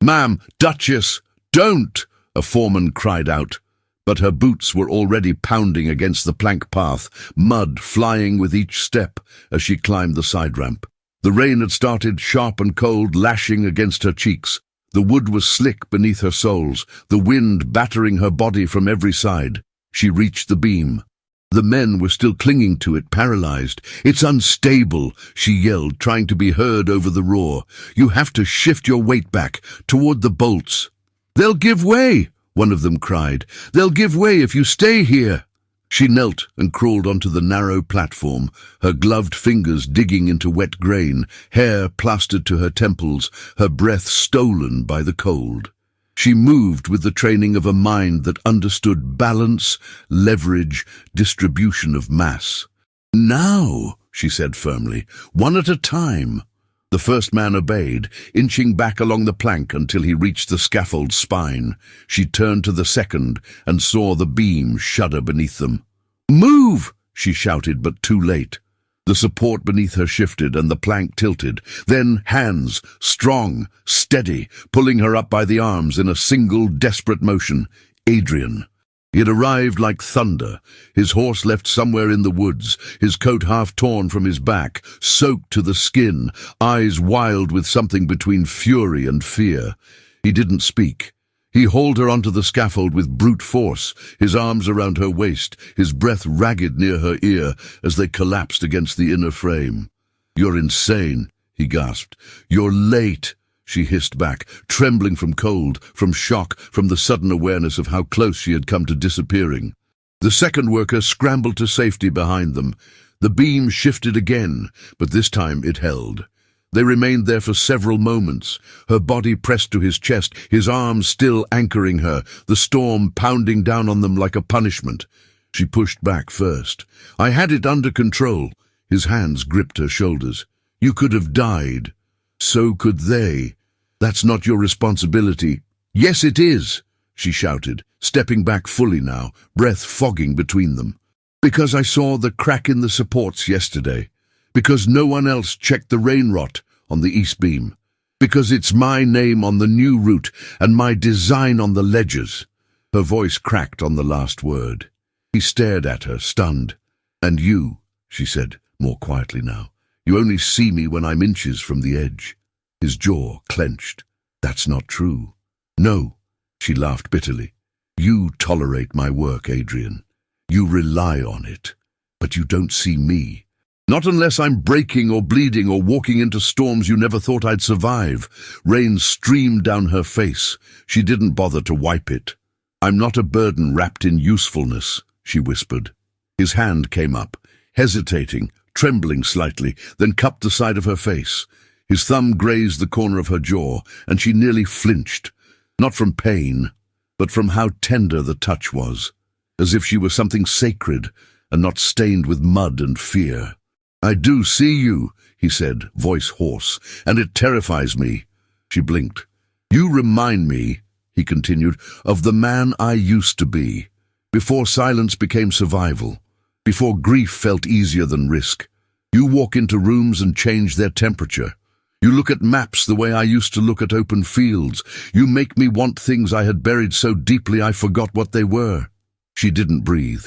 "Ma'am, Duchess, don't!" a foreman cried out. But her boots were already pounding against the plank path, mud flying with each step as she climbed the side ramp. The rain had started, sharp and cold, lashing against her cheeks. The wood was slick beneath her soles, the wind battering her body from every side. She reached the beam. The men were still clinging to it, paralyzed. "It's unstable," she yelled, trying to be heard over the roar. "You have to shift your weight back, toward the bolts." "They'll give way," one of them cried. "They'll give way if you stay here." She knelt and crawled onto the narrow platform, her gloved fingers digging into wet grain, hair plastered to her temples, her breath stolen by the cold. She moved with the training of a mind that understood balance, leverage, distribution of mass. "Now," she said firmly, "one at a time." The first man obeyed, inching back along the plank until he reached the scaffold's spine. She turned to the second and saw the beam shudder beneath them. "Move!" she shouted, but too late. The support beneath her shifted and the plank tilted. Then hands, strong, steady, pulling her up by the arms in a single desperate motion. Adrian. He had arrived like thunder, his horse left somewhere in the woods, his coat half torn from his back, soaked to the skin, eyes wild with something between fury and fear. He didn't speak. He hauled her onto the scaffold with brute force, his arms around her waist, his breath ragged near her ear as they collapsed against the inner frame. "You're insane," he gasped. "You're late," she hissed back, trembling from cold, from shock, from the sudden awareness of how close she had come to disappearing. The second worker scrambled to safety behind them. The beam shifted again, but this time it held. They remained there for several moments, her body pressed to his chest, his arms still anchoring her, the storm pounding down on them like a punishment. She pushed back first. "I had it under control." His hands gripped her shoulders. "You could have died. So could they. That's not your responsibility." "Yes, it is," she shouted, stepping back fully now, breath fogging between them. "Because I saw the crack in the supports yesterday. Because no one else checked the rain rot on the east beam. Because it's my name on the new route and my design on the ledgers." Her voice cracked on the last word. He stared at her, stunned. "And you," she said, more quietly now, "you only see me when I'm inches from the edge." His jaw clenched. "That's not true." "No," she laughed bitterly. "You tolerate my work, Adrian. You rely on it. But you don't see me. Not unless I'm breaking or bleeding or walking into storms you never thought I'd survive." Rain streamed down her face. She didn't bother to wipe it. "I'm not a burden wrapped in usefulness," she whispered. His hand came up, hesitating, trembling slightly, then cupped the side of her face. His thumb grazed the corner of her jaw, and she nearly flinched, not from pain, but from how tender the touch was, as if she were something sacred and not stained with mud and fear. "I do see you," he said, voice hoarse, "and it terrifies me." She blinked. "You remind me," he continued, "of the man I used to be, before silence became survival, before grief felt easier than risk. You walk into rooms and change their temperature. You look at maps the way I used to look at open fields. You make me want things I had buried so deeply I forgot what they were." She didn't breathe.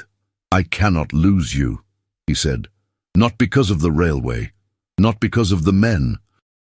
"I cannot lose you," he said. "Not because of the railway, not because of the men.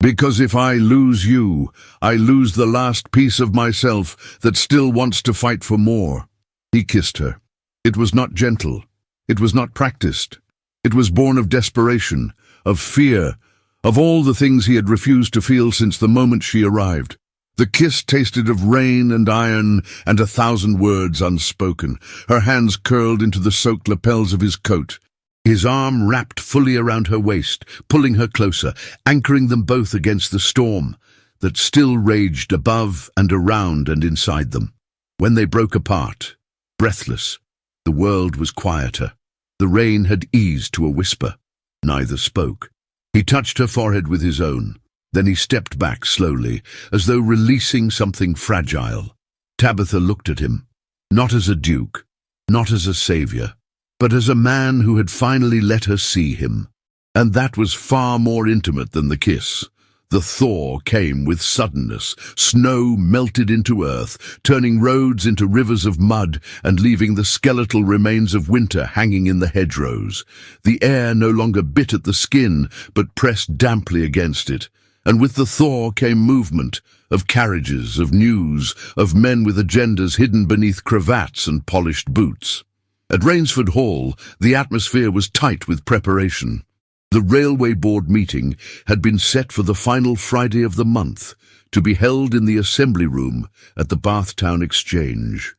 Because if I lose you, I lose the last piece of myself that still wants to fight for more." He kissed her. It was not gentle. It was not practiced. It was born of desperation, of fear, of all the things he had refused to feel since the moment she arrived. The kiss tasted of rain and iron and 1,000 words unspoken. Her hands curled into the soaked lapels of his coat. His arm wrapped fully around her waist, pulling her closer, anchoring them both against the storm that still raged above and around and inside them. When they broke apart, breathless, the world was quieter. The rain had eased to a whisper. Neither spoke. He touched her forehead with his own. Then he stepped back slowly, as though releasing something fragile. Tabitha looked at him, not as a duke, not as a savior, but as a man who had finally let her see him. And that was far more intimate than the kiss. The thaw came with suddenness. Snow melted into earth, turning roads into rivers of mud and leaving the skeletal remains of winter hanging in the hedgerows. The air no longer bit at the skin, but pressed damply against it. And with the thaw came movement, of carriages, of news, of men with agendas hidden beneath cravats and polished boots. At Rainsford Hall, the atmosphere was tight with preparation. The Railway Board meeting had been set for the final Friday of the month, to be held in the Assembly Room at the Bathtown Exchange.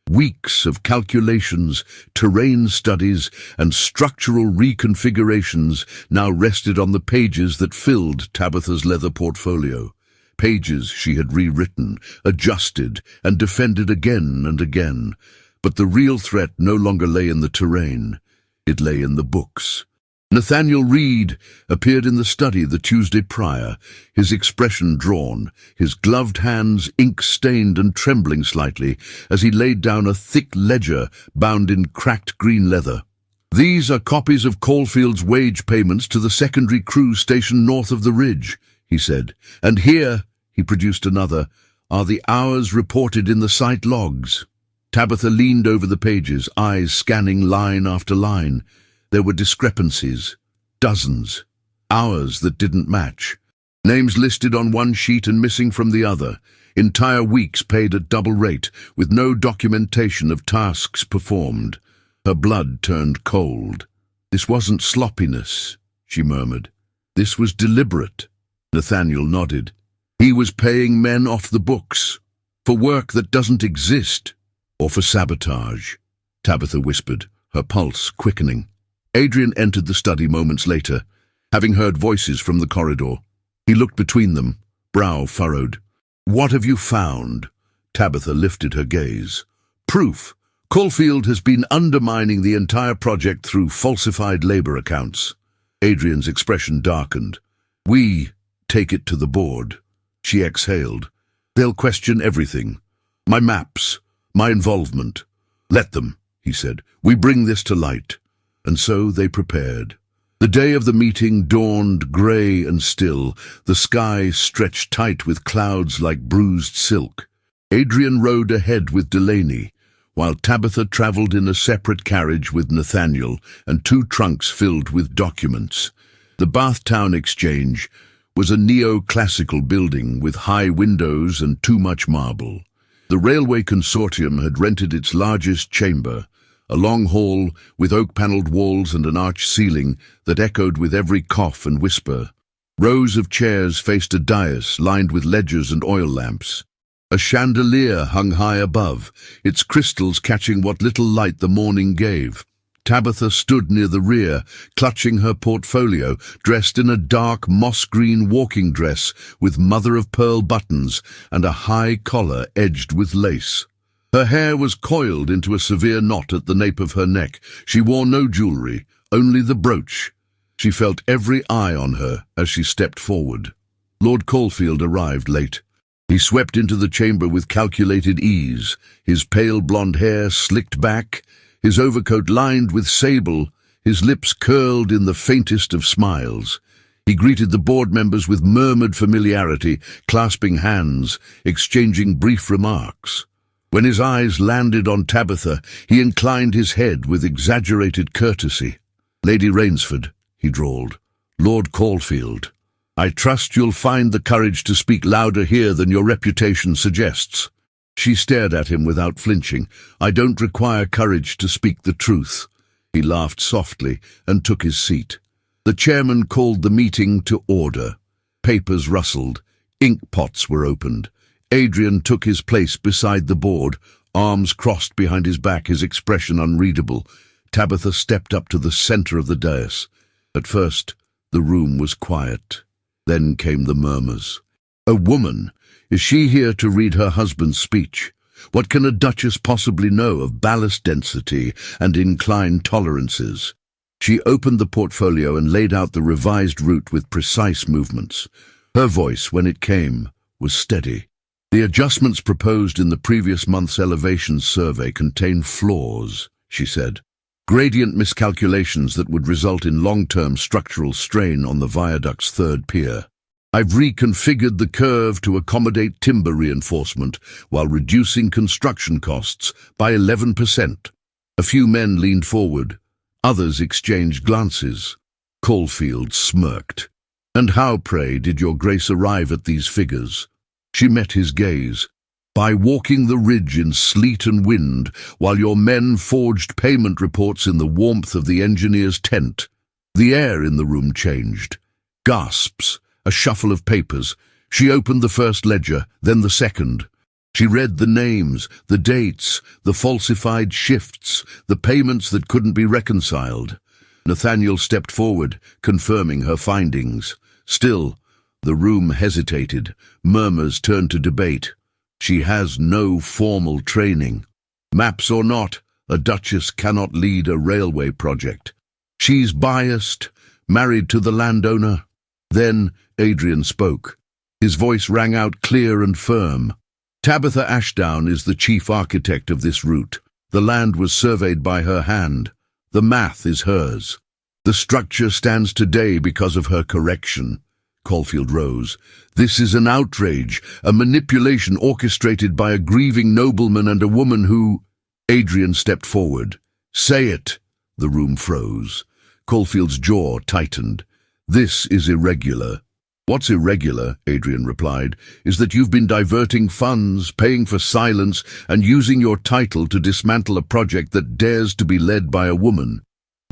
Weeks of calculations, terrain studies, and structural reconfigurations now rested on the pages that filled Tabitha's leather portfolio. Pages she had rewritten, adjusted, and defended again and again. But the real threat no longer lay in the terrain. It lay in the books. Nathaniel Reed appeared in the study the Tuesday prior, his expression drawn, his gloved hands ink-stained and trembling slightly as he laid down a thick ledger bound in cracked green leather. "These are copies of Caulfield's wage payments to the secondary crew stationed north of the ridge," he said. "And here," he produced another, "are the hours reported in the site logs." Tabitha leaned over the pages, eyes scanning line after line. There were discrepancies, dozens, hours that didn't match, names listed on one sheet and missing from the other, entire weeks paid at double rate, with no documentation of tasks performed. Her blood turned cold. "This wasn't sloppiness," she murmured. "This was deliberate." Nathaniel nodded. "He was paying men off the books, for work that doesn't exist, or for sabotage," Tabitha whispered, her pulse quickening. Adrian entered the study moments later, having heard voices from the corridor. He looked between them, brow furrowed. "What have you found?" Tabitha lifted her gaze. "Proof. Caulfield has been undermining the entire project through falsified labor accounts." Adrian's expression darkened. "We take it to the board." She exhaled. "They'll question everything. My maps, my involvement." "Let them," he said. "We bring this to light." And so they prepared. The day of the meeting dawned grey and still, the sky stretched tight with clouds like bruised silk. Adrian rode ahead with Delaney, while Tabitha travelled in a separate carriage with Nathaniel and 2 trunks filled with documents. The Bathtown Exchange was a neo-classical building with high windows and too much marble. The railway consortium had rented its largest chamber, a long hall with oak-panelled walls and an arched ceiling that echoed with every cough and whisper. Rows of chairs faced a dais lined with ledgers and oil lamps. A chandelier hung high above, its crystals catching what little light the morning gave. Tabitha stood near the rear, clutching her portfolio, dressed in a dark moss-green walking dress with mother-of-pearl buttons and a high collar edged with lace. Her hair was coiled into a severe knot at the nape of her neck. She wore no jewellery, only the brooch. She felt every eye on her as she stepped forward. Lord Caulfield arrived late. He swept into the chamber with calculated ease, his pale blonde hair slicked back, his overcoat lined with sable, his lips curled in the faintest of smiles. He greeted the board members with murmured familiarity, clasping hands, exchanging brief remarks. When his eyes landed on Tabitha, he inclined his head with exaggerated courtesy. "Lady Rainsford," he drawled. "Lord Caulfield. I trust you'll find the courage to speak louder here than your reputation suggests." She stared at him without flinching. "I don't require courage to speak the truth." He laughed softly and took his seat. The chairman called the meeting to order. Papers rustled. Ink pots were opened. Adrian took his place beside the board, arms crossed behind his back, his expression unreadable. Tabitha stepped up to the centre of the dais. At first, the room was quiet. Then came the murmurs. "A woman. Is she here to read her husband's speech?" What can a duchess possibly know of ballast density and incline tolerances? She opened the portfolio and laid out the revised route with precise movements. Her voice, when it came, was steady. The adjustments proposed in the previous month's elevation survey contain flaws, she said. Gradient miscalculations that would result in long-term structural strain on the viaduct's third pier. I've reconfigured the curve to accommodate timber reinforcement while reducing construction costs by 11%. A few men leaned forward. Others exchanged glances. Caulfield smirked. And how, pray, did your grace arrive at these figures? She met his gaze. By walking the ridge in sleet and wind, while your men forged payment reports in the warmth of the engineer's tent. The air in the room changed. Gasps, a shuffle of papers. She opened the first ledger, then the second. She read the names, the dates, the falsified shifts, the payments that couldn't be reconciled. Nathaniel stepped forward, confirming her findings. Still, the room hesitated. Murmurs turned to debate. She has no formal training. Maps or not, a duchess cannot lead a railway project. She's biased, married to the landowner. Then Adrian spoke. His voice rang out clear and firm. Tabitha Ashdown is the chief architect of this route. The land was surveyed by her hand. The math is hers. The structure stands today because of her correction. Caulfield rose. This is an outrage, a manipulation orchestrated by a grieving nobleman and a woman who... Adrian stepped forward. Say it. The room froze. Caulfield's jaw tightened. This is irregular. What's irregular, Adrian replied, is that you've been diverting funds, paying for silence, and using your title to dismantle a project that dares to be led by a woman.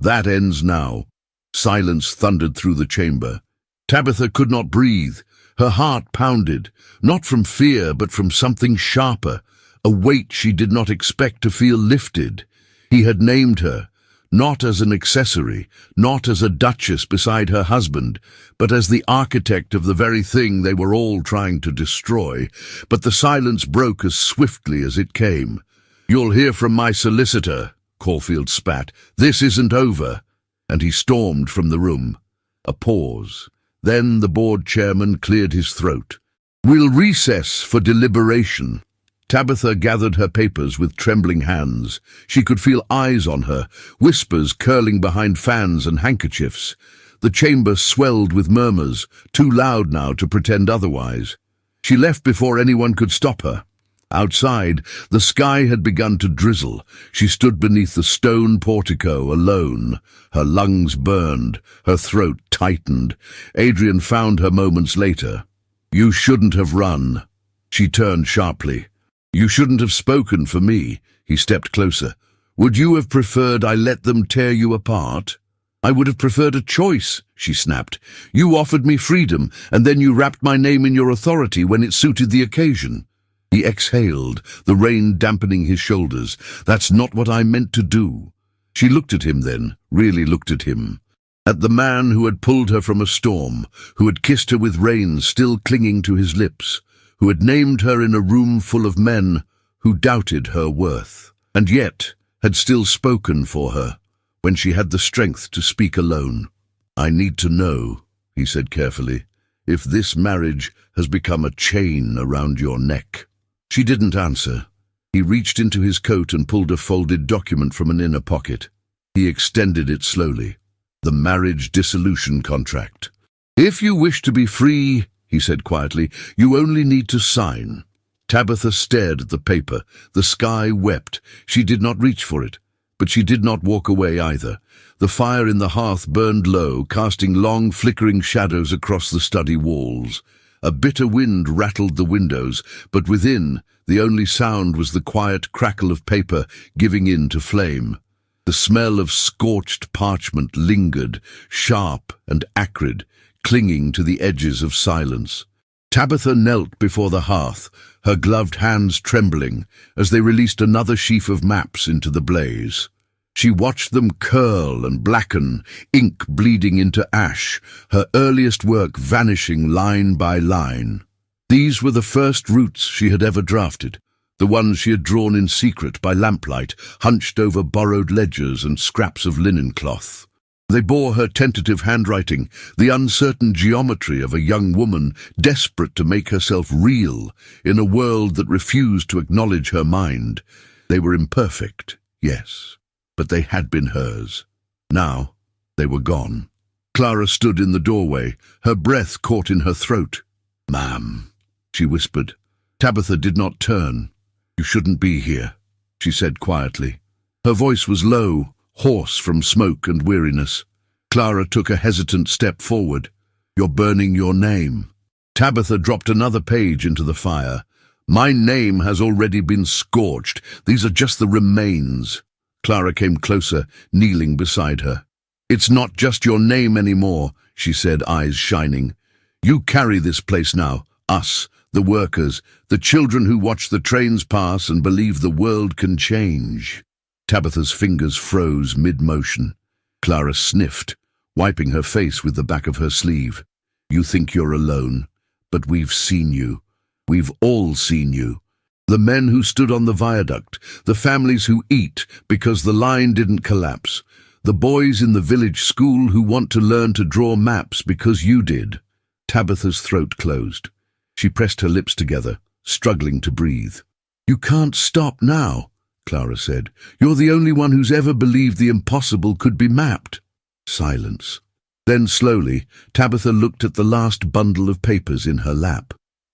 That ends now. Silence thundered through the chamber. Tabitha could not breathe. Her heart pounded, not from fear but from something sharper, a weight she did not expect to feel lifted. He had named her, not as an accessory, not as a duchess beside her husband, but as the architect of the very thing they were all trying to destroy. But the silence broke as swiftly as it came. You'll hear from my solicitor, Caulfield spat. This isn't over. And he stormed from the room. A pause. Then the board chairman cleared his throat. We'll recess for deliberation. Tabitha gathered her papers with trembling hands. She could feel eyes on her, whispers curling behind fans and handkerchiefs. The chamber swelled with murmurs, too loud now to pretend otherwise. She left before anyone could stop her. Outside, the sky had begun to drizzle. She stood beneath the stone portico alone. Her lungs burned, her throat tightened. Adrian found her moments later. You shouldn't have run. She turned sharply. You shouldn't have spoken for me. He stepped closer. Would you have preferred I let them tear you apart? I would have preferred a choice, she snapped. You offered me freedom, and then you wrapped my name in your authority when it suited the occasion. He exhaled, the rain dampening his shoulders. That's not what I meant to do. She looked at him then, really looked at him. At the man who had pulled her from a storm, who had kissed her with rain still clinging to his lips, who had named her in a room full of men who doubted her worth, and yet had still spoken for her when she had the strength to speak alone. I need to know, he said carefully, if this marriage has become a chain around your neck. She didn't answer. He reached into his coat and pulled a folded document from an inner pocket. He extended it slowly. The marriage dissolution contract. If you wish to be free, he said quietly, you only need to sign. Tabitha stared at the paper. The sky wept. She did not reach for it, but she did not walk away either. The fire in the hearth burned low, casting long, flickering shadows across the study walls. A bitter wind rattled the windows, but within, the only sound was the quiet crackle of paper giving in to flame. The smell of scorched parchment lingered, sharp and acrid, clinging to the edges of silence. Tabitha knelt before the hearth, her gloved hands trembling as they released another sheaf of maps into the blaze. She watched them curl and blacken, ink bleeding into ash, her earliest work vanishing line by line. These were the first routes she had ever drafted, the ones she had drawn in secret by lamplight, hunched over borrowed ledgers and scraps of linen cloth. They bore her tentative handwriting, the uncertain geometry of a young woman desperate to make herself real in a world that refused to acknowledge her mind. They were imperfect, yes, but they had been hers. Now they were gone. Clara stood in the doorway, her breath caught in her throat. "Ma'am," she whispered. Tabitha did not turn. "You shouldn't be here," she said quietly. Her voice was low, hoarse from smoke and weariness. Clara took a hesitant step forward. "You're burning your name." Tabitha dropped another page into the fire. "My name has already been scorched. These are just the remains." Clara came closer, kneeling beside her. "It's not just your name anymore," she said, eyes shining. "You carry this place now, us, the workers, the children who watch the trains pass and believe the world can change." Tabitha's fingers froze mid-motion. Clara sniffed, wiping her face with the back of her sleeve. "You think you're alone, but we've seen you. We've all seen you. The men who stood on the viaduct, the families who eat because the line didn't collapse, the boys in the village school who want to learn to draw maps because you did." Tabitha's throat closed. She pressed her lips together, struggling to breathe. "You can't stop now," Clara said. "You're the only one who's ever believed the impossible could be mapped." Silence. Then slowly, Tabitha looked at the last bundle of papers in her lap.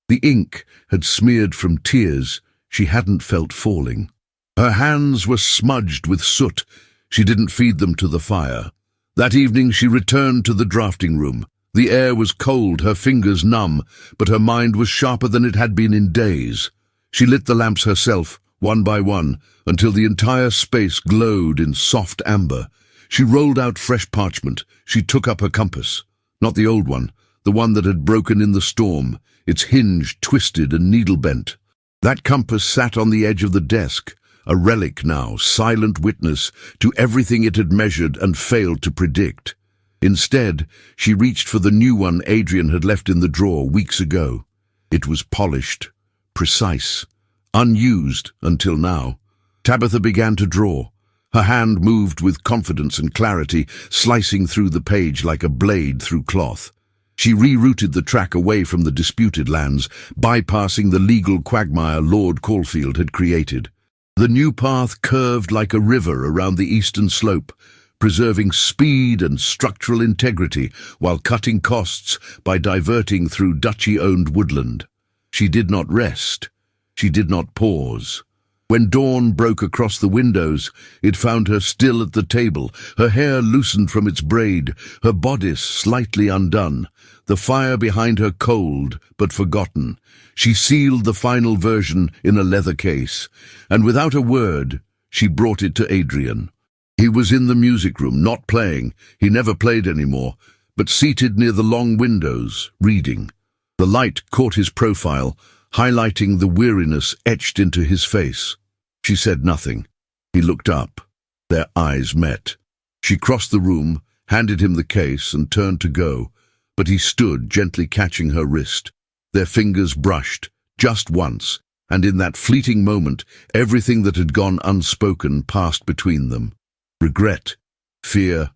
The ink had smeared from tears she hadn't felt falling. Her hands were smudged with soot. She didn't feed them to the fire. That evening she returned to the drafting room. The air was cold, her fingers numb, but her mind was sharper than it had been in days. She lit the lamps herself, one by one, until the entire space glowed in soft amber. She rolled out fresh parchment. She took up her compass. Not the old one, the one that had broken in the storm, its hinge twisted and needle-bent. That compass sat on the edge of the desk, a relic now, silent witness to everything it had measured and failed to predict. Instead, she reached for the new one Adrian had left in the drawer weeks ago. It was polished, precise, unused until now. Tabitha began to draw. Her hand moved with confidence and clarity, slicing through the page like a blade through cloth. She rerouted the track away from the disputed lands, bypassing the legal quagmire Lord Caulfield had created. The new path curved like a river around the eastern slope, preserving speed and structural integrity while cutting costs by diverting through duchy-owned woodland. She did not rest. She did not pause. When dawn broke across the windows, it found her still at the table, her hair loosened from its braid, her bodice slightly undone, the fire behind her cold but forgotten. She sealed the final version in a leather case, and without a word, she brought it to Adrian. He was in the music room, not playing. He never played anymore, but seated near the long windows, reading. The light caught his profile, highlighting the weariness etched into his face. She said nothing. He looked up. Their eyes met. She crossed the room, handed him the case, and turned to go, but he stood, gently catching her wrist. Their fingers brushed, just once, and in that fleeting moment, everything that had gone unspoken passed between them. Regret, fear,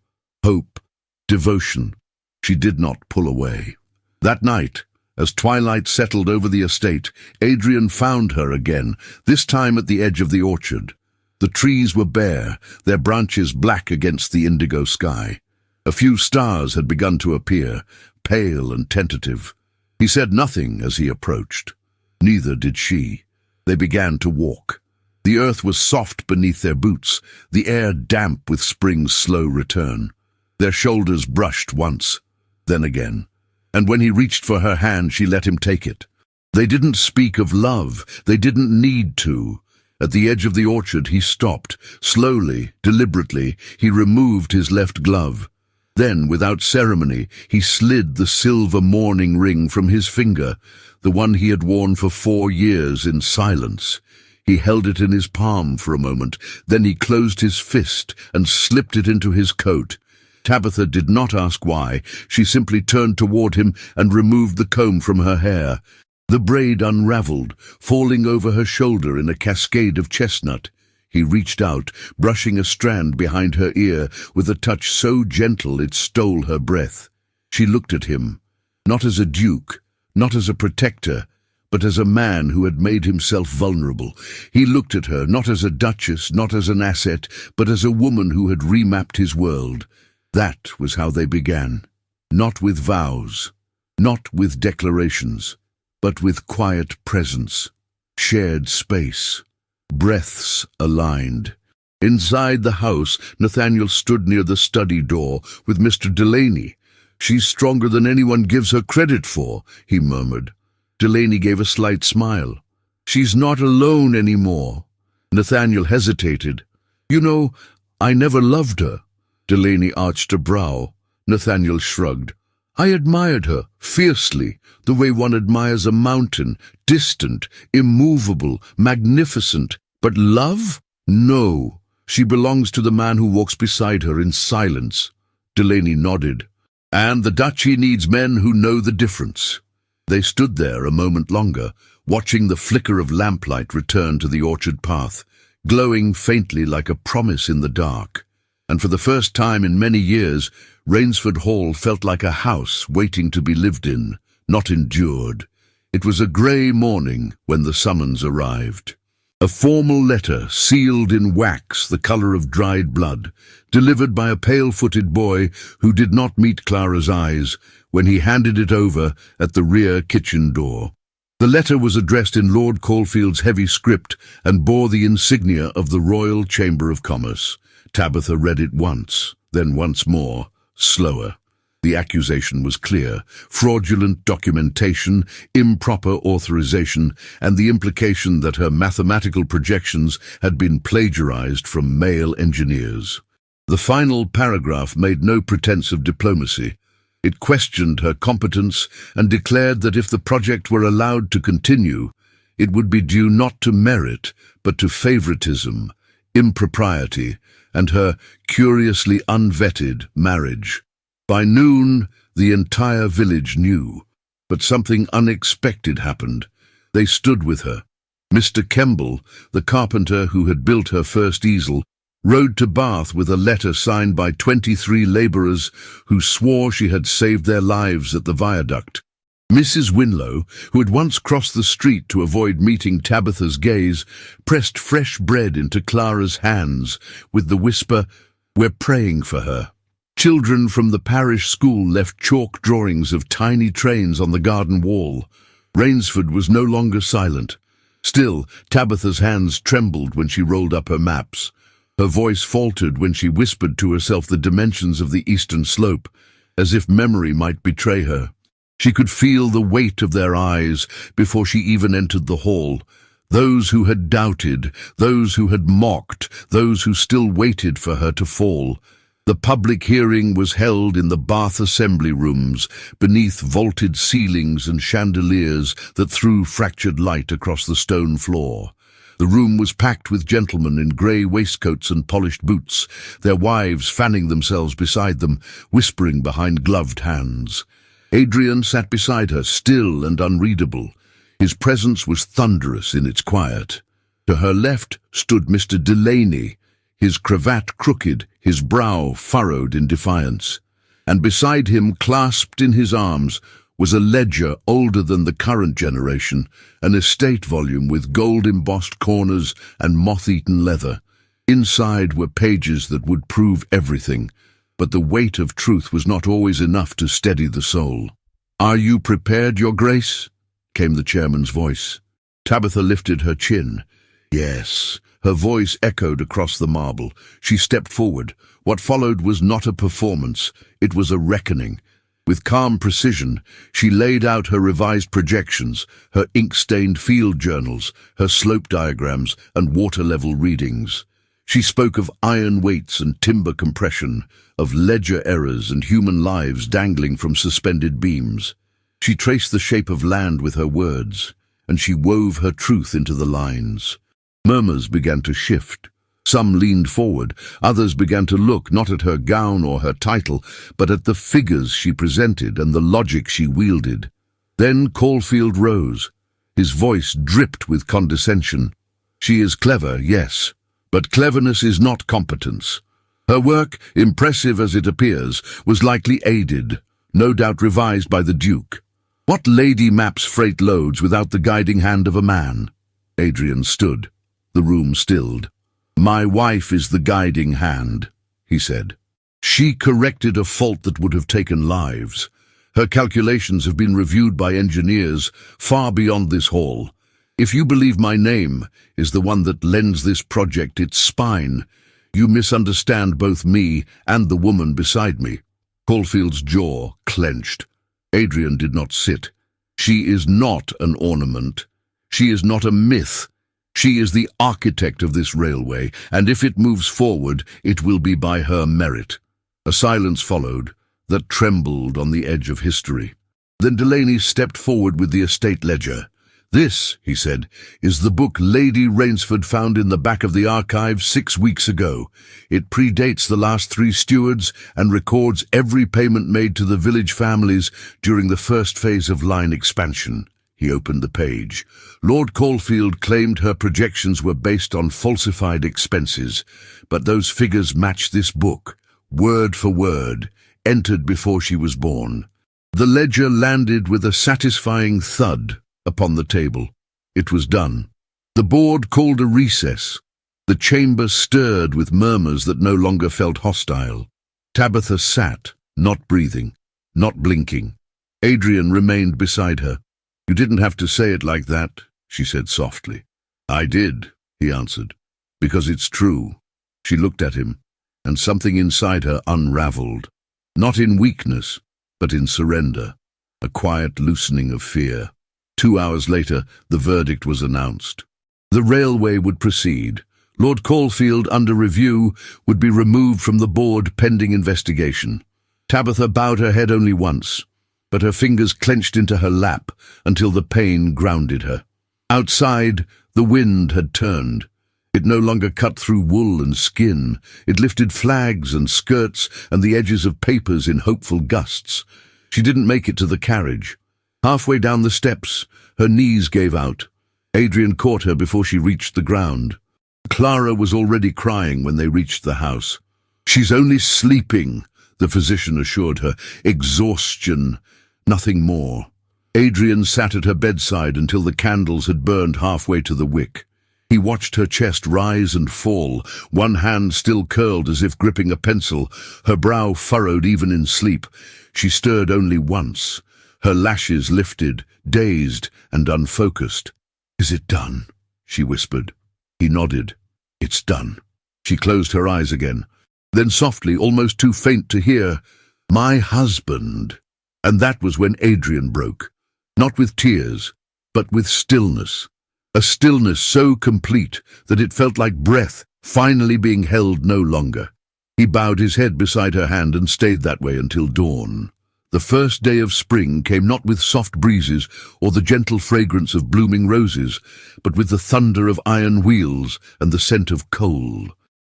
hope, devotion. She did not pull away. That night, as twilight settled over the estate, Adrian found her again, this time at the edge of the orchard. The trees were bare, their branches black against the indigo sky. A few stars had begun to appear, pale and tentative. He said nothing as he approached. Neither did she. They began to walk. The earth was soft beneath their boots, the air damp with spring's slow return. Their shoulders brushed once, then again. And when he reached for her hand, she let him take it. They didn't speak of love. They didn't need to. At the edge of the orchard, he stopped. Slowly, deliberately, he removed his left glove. Then, without ceremony, he slid the silver mourning ring from his finger, the one he had worn for 4 years in silence. He held it in his palm for a moment, then he closed his fist and slipped it into his coat. Tabitha did not ask why. She simply turned toward him and removed the comb from her hair. The braid unraveled, falling over her shoulder in a cascade of chestnut. He reached out, brushing a strand behind her ear with a touch so gentle it stole her breath. She looked at him, not as a duke, not as a protector, but as a man who had made himself vulnerable. He looked at her not as a duchess, not as an asset, but as a woman who had remapped his world. That was how they began. Not with vows, not with declarations, but with quiet presence, shared space, breaths aligned. Inside the house, Nathaniel stood near the study door with Mr. Delaney. "She's stronger than anyone gives her credit for," he murmured. Delaney gave a slight smile. "She's not alone anymore." Nathaniel hesitated. "You know, I never loved her." Delaney arched a brow. Nathaniel shrugged. "I admired her, fiercely, the way one admires a mountain, distant, immovable, magnificent. But love? No. She belongs to the man who walks beside her in silence." Delaney nodded. "And the duchy needs men who know the difference." They stood there a moment longer, watching the flicker of lamplight return to the orchard path, glowing faintly like a promise in the dark. And for the first time in many years, Rainsford Hall felt like a house waiting to be lived in, not endured. It was a grey morning when the summons arrived. A formal letter, sealed in wax the colour of dried blood, delivered by a pale-footed boy who did not meet Clara's eyes when he handed it over at the rear kitchen door. The letter was addressed in Lord Caulfield's heavy script and bore the insignia of the Royal Chamber of Commerce. Tabitha read it once, then once more, slower. The accusation was clear: fraudulent documentation, improper authorization, and the implication that her mathematical projections had been plagiarized from male engineers. The final paragraph made no pretense of diplomacy. It questioned her competence and declared that if the project were allowed to continue, it would be due not to merit, but to favoritism, impropriety, and her curiously unvetted marriage. By noon, the entire village knew, but something unexpected happened. They stood with her. Mr. Kemble, the carpenter who had built her first easel, rode to Bath with a letter signed by 23 labourers who swore she had saved their lives at the viaduct. Mrs. Winlow, who had once crossed the street to avoid meeting Tabitha's gaze, pressed fresh bread into Clara's hands with the whisper, "We're praying for her." Children from the parish school left chalk drawings of tiny trains on the garden wall. Rainsford was no longer silent. Still, Tabitha's hands trembled when she rolled up her maps. Her voice faltered when she whispered to herself the dimensions of the eastern slope, as if memory might betray her. She could feel the weight of their eyes before she even entered the hall. Those who had doubted, those who had mocked, those who still waited for her to fall. The public hearing was held in the Bath assembly rooms, beneath vaulted ceilings and chandeliers that threw fractured light across the stone floor. The room was packed with gentlemen in grey waistcoats and polished boots, their wives fanning themselves beside them, whispering behind gloved hands. Adrian sat beside her, still and unreadable. His presence was thunderous in its quiet. To her left stood Mr. Delaney, his cravat crooked, his brow furrowed in defiance. And beside him, clasped in his arms, was a ledger older than the current generation, an estate volume with gold-embossed corners and moth-eaten leather. Inside were pages that would prove everything, but the weight of truth was not always enough to steady the soul. "Are you prepared, Your Grace?" came the chairman's voice. Tabitha lifted her chin. "Yes." Her voice echoed across the marble. She stepped forward. What followed was not a performance, it was a reckoning. With calm precision, she laid out her revised projections, her ink-stained field journals, her slope diagrams and water-level readings. She spoke of iron weights and timber compression, of ledger errors and human lives dangling from suspended beams. She traced the shape of land with her words, and she wove her truth into the lines. Murmurs began to shift. Some leaned forward, others began to look not at her gown or her title, but at the figures she presented and the logic she wielded. Then Caulfield rose. His voice dripped with condescension. "She is clever, yes, but cleverness is not competence. Her work, impressive as it appears, was likely aided, no doubt revised by the Duke. What lady maps freight loads without the guiding hand of a man?" Adrian stood. The room stilled. "My wife is the guiding hand," he said. "She corrected a fault that would have taken lives. Her calculations have been reviewed by engineers far beyond this hall. If you believe my name is the one that lends this project its spine, you misunderstand both me and the woman beside me." Caulfield's jaw clenched. Adrian did not sit. "She is not an ornament. She is not a myth. She is the architect of this railway, and if it moves forward, it will be by her merit." A silence followed that trembled on the edge of history. Then Delaney stepped forward with the estate ledger. "This," he said, "is the book Lady Rainsford found in the back of the archives 6 weeks ago. It predates the last 3 stewards and records every payment made to the village families during the first phase of line expansion." He opened the page. "Lord Caulfield claimed her projections were based on falsified expenses, but those figures match this book, word for word, entered before she was born." The ledger landed with a satisfying thud upon the table. It was done. The board called a recess. The chamber stirred with murmurs that no longer felt hostile. Tabitha sat, not breathing, not blinking. Adrian remained beside her. "You didn't have to say it like that," she said softly. "I did," he answered, "because it's true." She looked at him, and something inside her unraveled. Not in weakness, but in surrender, a quiet loosening of fear. 2 hours later, the verdict was announced. The railway would proceed. Lord Caulfield, under review, would be removed from the board pending investigation. Tabitha bowed her head only once, but her fingers clenched into her lap until the pain grounded her. Outside, the wind had turned. It no longer cut through wool and skin. It lifted flags and skirts and the edges of papers in hopeful gusts. She didn't make it to the carriage. Halfway down the steps, her knees gave out. Adrian caught her before she reached the ground. Clara was already crying when they reached the house. "She's only sleeping," the physician assured her. "Exhaustion, nothing more." Adrian sat at her bedside until the candles had burned halfway to the wick. He watched her chest rise and fall, one hand still curled as if gripping a pencil, her brow furrowed even in sleep. She stirred only once. Her lashes lifted, dazed and unfocused. "Is it done?" she whispered. He nodded. "It's done." She closed her eyes again. Then softly, almost too faint to hear, "My husband." And that was when Adrian broke. Not with tears, but with stillness. A stillness so complete that it felt like breath finally being held no longer. He bowed his head beside her hand and stayed that way until dawn. The first day of spring came not with soft breezes or the gentle fragrance of blooming roses, but with the thunder of iron wheels and the scent of coal.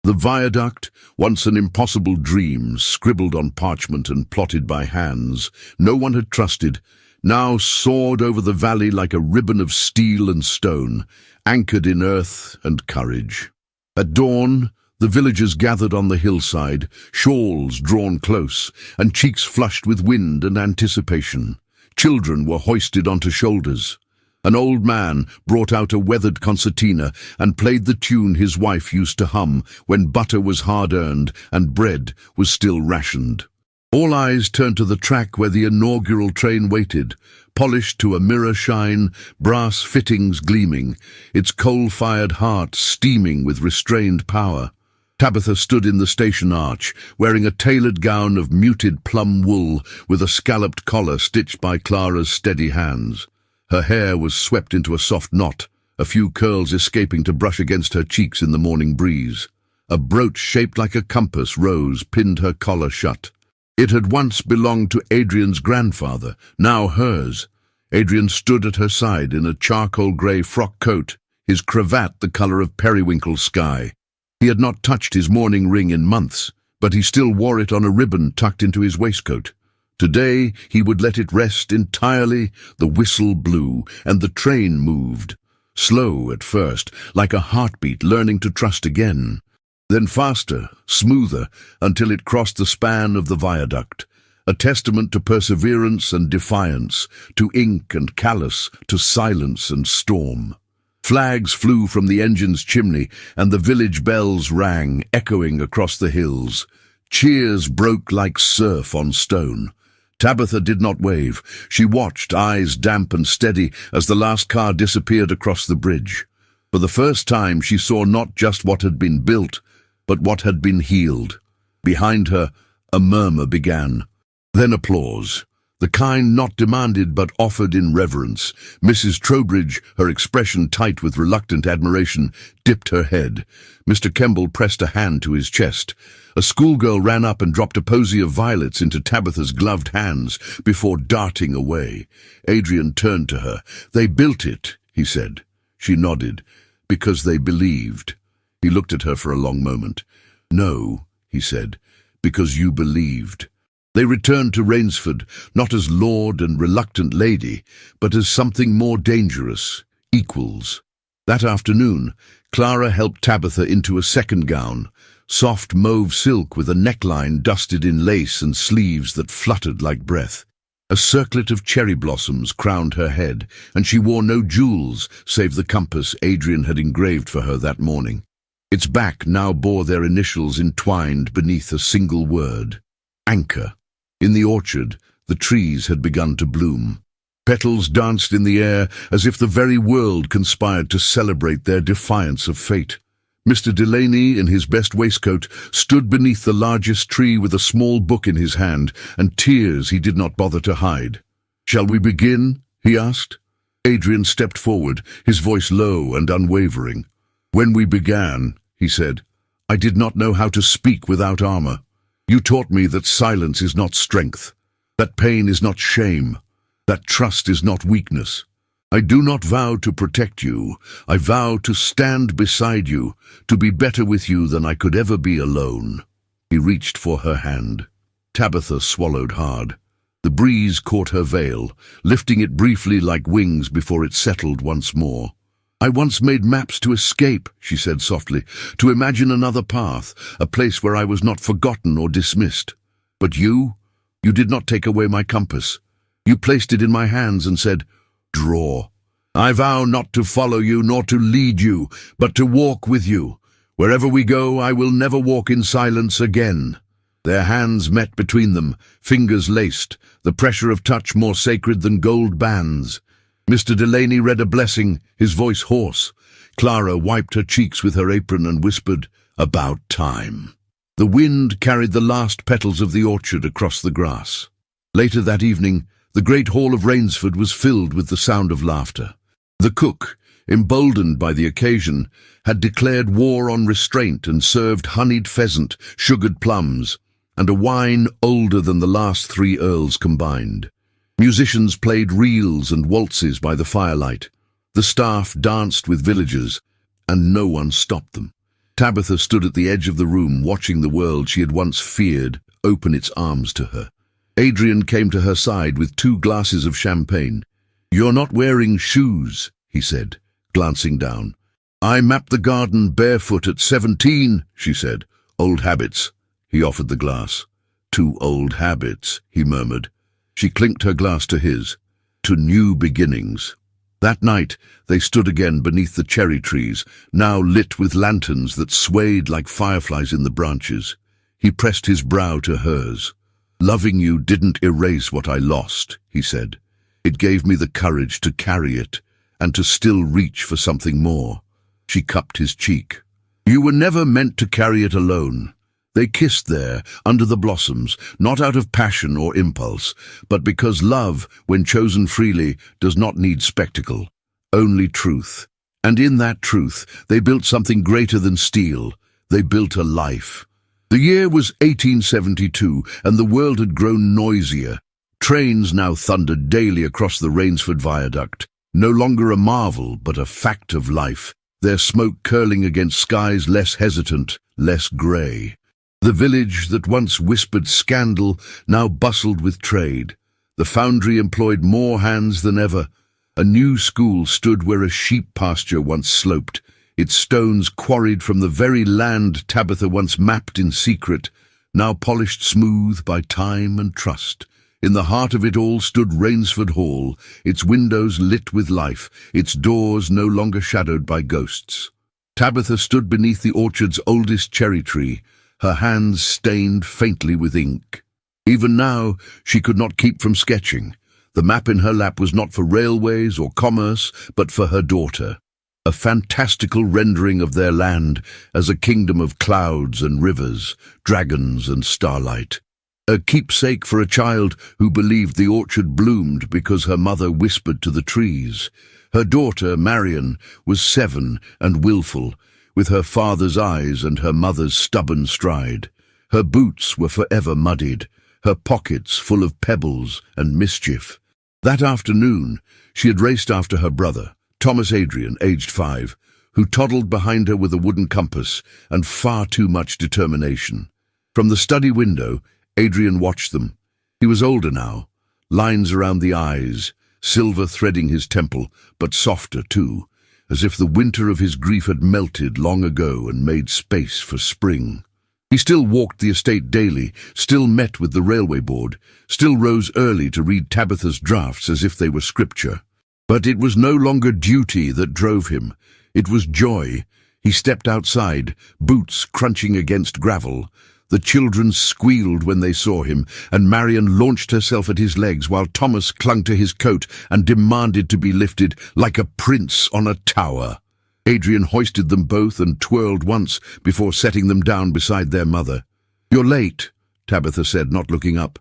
The viaduct, once an impossible dream, scribbled on parchment and plotted by hands no one had trusted, now soared over the valley like a ribbon of steel and stone, anchored in earth and courage. At dawn, the villagers gathered on the hillside, shawls drawn close, and cheeks flushed with wind and anticipation. Children were hoisted onto shoulders. An old man brought out a weathered concertina and played the tune his wife used to hum when butter was hard-earned and bread was still rationed. All eyes turned to the track where the inaugural train waited, polished to a mirror shine, brass fittings gleaming, its coal-fired heart steaming with restrained power. Tabitha stood in the station arch, wearing a tailored gown of muted plum wool with a scalloped collar stitched by Clara's steady hands. Her hair was swept into a soft knot, a few curls escaping to brush against her cheeks in the morning breeze. A brooch shaped like a compass rose pinned her collar shut. It had once belonged to Adrian's grandfather, now hers. Adrian stood at her side in a charcoal-grey frock coat, his cravat the colour of periwinkle sky. He had not touched his mourning ring in months, but he still wore it on a ribbon tucked into his waistcoat. Today he would let it rest entirely. The whistle blew, and the train moved. Slow at first, like a heartbeat learning to trust again. Then faster, smoother, until it crossed the span of the viaduct. A testament to perseverance and defiance, to ink and callous, to silence and storm. Flags flew from the engine's chimney, and the village bells rang, echoing across the hills. Cheers broke like surf on stone. Tabitha did not wave. She watched, eyes damp and steady, as the last car disappeared across the bridge. For the first time she saw not just what had been built, but what had been healed. Behind her, a murmur began. Then applause. The kind not demanded but offered in reverence. Mrs. Trowbridge, her expression tight with reluctant admiration, dipped her head. Mr. Kemble pressed a hand to his chest. A schoolgirl ran up and dropped a posy of violets into Tabitha's gloved hands before darting away. Adrian turned to her. "They built it," he said. She nodded. "Because they believed." He looked at her for a long moment. "No," he said, "because you believed." They returned to Rainsford, not as lord and reluctant lady, but as something more dangerous, equals. That afternoon, Clara helped Tabitha into a second gown, soft mauve silk with a neckline dusted in lace and sleeves that fluttered like breath. A circlet of cherry blossoms crowned her head, and she wore no jewels save the compass Adrian had engraved for her that morning. Its back now bore their initials entwined beneath a single word: Anchor. In the orchard, the trees had begun to bloom. Petals danced in the air as if the very world conspired to celebrate their defiance of fate. Mr. Delaney, in his best waistcoat, stood beneath the largest tree with a small book in his hand, and tears he did not bother to hide. "Shall we begin?" he asked. Adrian stepped forward, his voice low and unwavering. "When we began," he said, "I did not know how to speak without armor. You taught me that silence is not strength, that pain is not shame, that trust is not weakness. I do not vow to protect you. I vow to stand beside you, to be better with you than I could ever be alone." He reached for her hand. Tabitha swallowed hard. The breeze caught her veil, lifting it briefly like wings before it settled once more. "I once made maps to escape," she said softly, "to imagine another path, a place where I was not forgotten or dismissed. But you did not take away my compass. You placed it in my hands and said, 'Draw.' I vow not to follow you nor to lead you, but to walk with you. Wherever we go, I will never walk in silence again." Their hands met between them, fingers laced, the pressure of touch more sacred than gold bands. Mr. Delaney read a blessing, his voice hoarse. Clara wiped her cheeks with her apron and whispered, "About time." The wind carried the last petals of the orchard across the grass. Later that evening, the great hall of Rainsford was filled with the sound of laughter. The cook, emboldened by the occasion, had declared war on restraint and served honeyed pheasant, sugared plums, and a wine older than the last 3 earls combined. Musicians played reels and waltzes by the firelight. The staff danced with villagers, and no one stopped them. Tabitha stood at the edge of the room, watching the world she had once feared open its arms to her. Adrian came to her side with 2 glasses of champagne. "You're not wearing shoes," he said, glancing down. "I mapped the garden barefoot at 17, she said. "Old habits." He offered the glass. "To old habits," he murmured. She clinked her glass to his. "To new beginnings." That night they stood again beneath the cherry trees, now lit with lanterns that swayed like fireflies in the branches. He pressed his brow to hers. "Loving you didn't erase what I lost," he said. "It gave me the courage to carry it, and to still reach for something more." She cupped his cheek. "You were never meant to carry it alone." They kissed there, under the blossoms, not out of passion or impulse, but because love, when chosen freely, does not need spectacle, only truth. And in that truth, they built something greater than steel. They built a life. The year was 1872, and the world had grown noisier. Trains now thundered daily across the Rainsford viaduct, no longer a marvel, but a fact of life, their smoke curling against skies less hesitant, less grey. The village that once whispered scandal now bustled with trade. The foundry employed more hands than ever. A new school stood where a sheep pasture once sloped, its stones quarried from the very land Tabitha once mapped in secret, now polished smooth by time and trust. In the heart of it all stood Rainsford Hall, its windows lit with life, its doors no longer shadowed by ghosts. Tabitha stood beneath the orchard's oldest cherry tree, her hands stained faintly with ink. Even now, she could not keep from sketching. The map in her lap was not for railways or commerce, but for her daughter. A fantastical rendering of their land as a kingdom of clouds and rivers, dragons and starlight. A keepsake for a child who believed the orchard bloomed because her mother whispered to the trees. Her daughter, Marion, was 7 and willful, with her father's eyes and her mother's stubborn stride. Her boots were forever muddied, her pockets full of pebbles and mischief. That afternoon, she had raced after her brother, Thomas Adrian, aged 5, who toddled behind her with a wooden compass and far too much determination. From the study window, Adrian watched them. He was older now, lines around the eyes, silver threading his temple, but softer too, as if the winter of his grief had melted long ago and made space for spring. He still walked the estate daily, still met with the railway board, still rose early to read Tabitha's drafts as if they were scripture. But it was no longer duty that drove him. It was joy. He stepped outside, boots crunching against gravel. The children squealed when they saw him, and Marion launched herself at his legs while Thomas clung to his coat and demanded to be lifted like a prince on a tower. Adrian hoisted them both and twirled once before setting them down beside their mother. "You're late," Tabitha said, not looking up.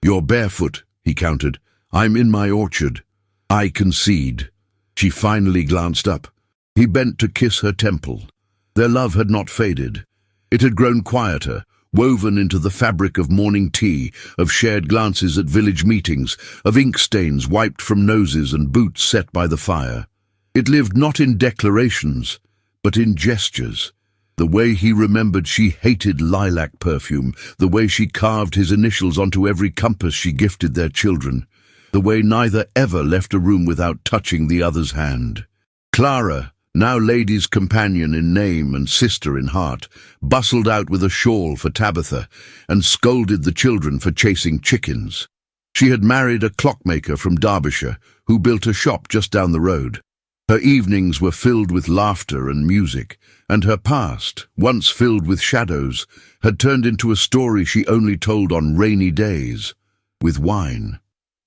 "You're barefoot," he countered. "I'm in my orchard." "I concede." She finally glanced up. He bent to kiss her temple. Their love had not faded. It had grown quieter, woven into the fabric of morning tea, of shared glances at village meetings, of ink stains wiped from noses and boots set by the fire. It lived not in declarations, but in gestures. The way he remembered she hated lilac perfume, the way she carved his initials onto every compass she gifted their children, the way neither ever left a room without touching the other's hand. Clara, now lady's companion in name and sister in heart, bustled out with a shawl for Tabitha and scolded the children for chasing chickens. She had married a clockmaker from Derbyshire who built a shop just down the road. Her evenings were filled with laughter and music, and her past, once filled with shadows, had turned into a story she only told on rainy days, with wine.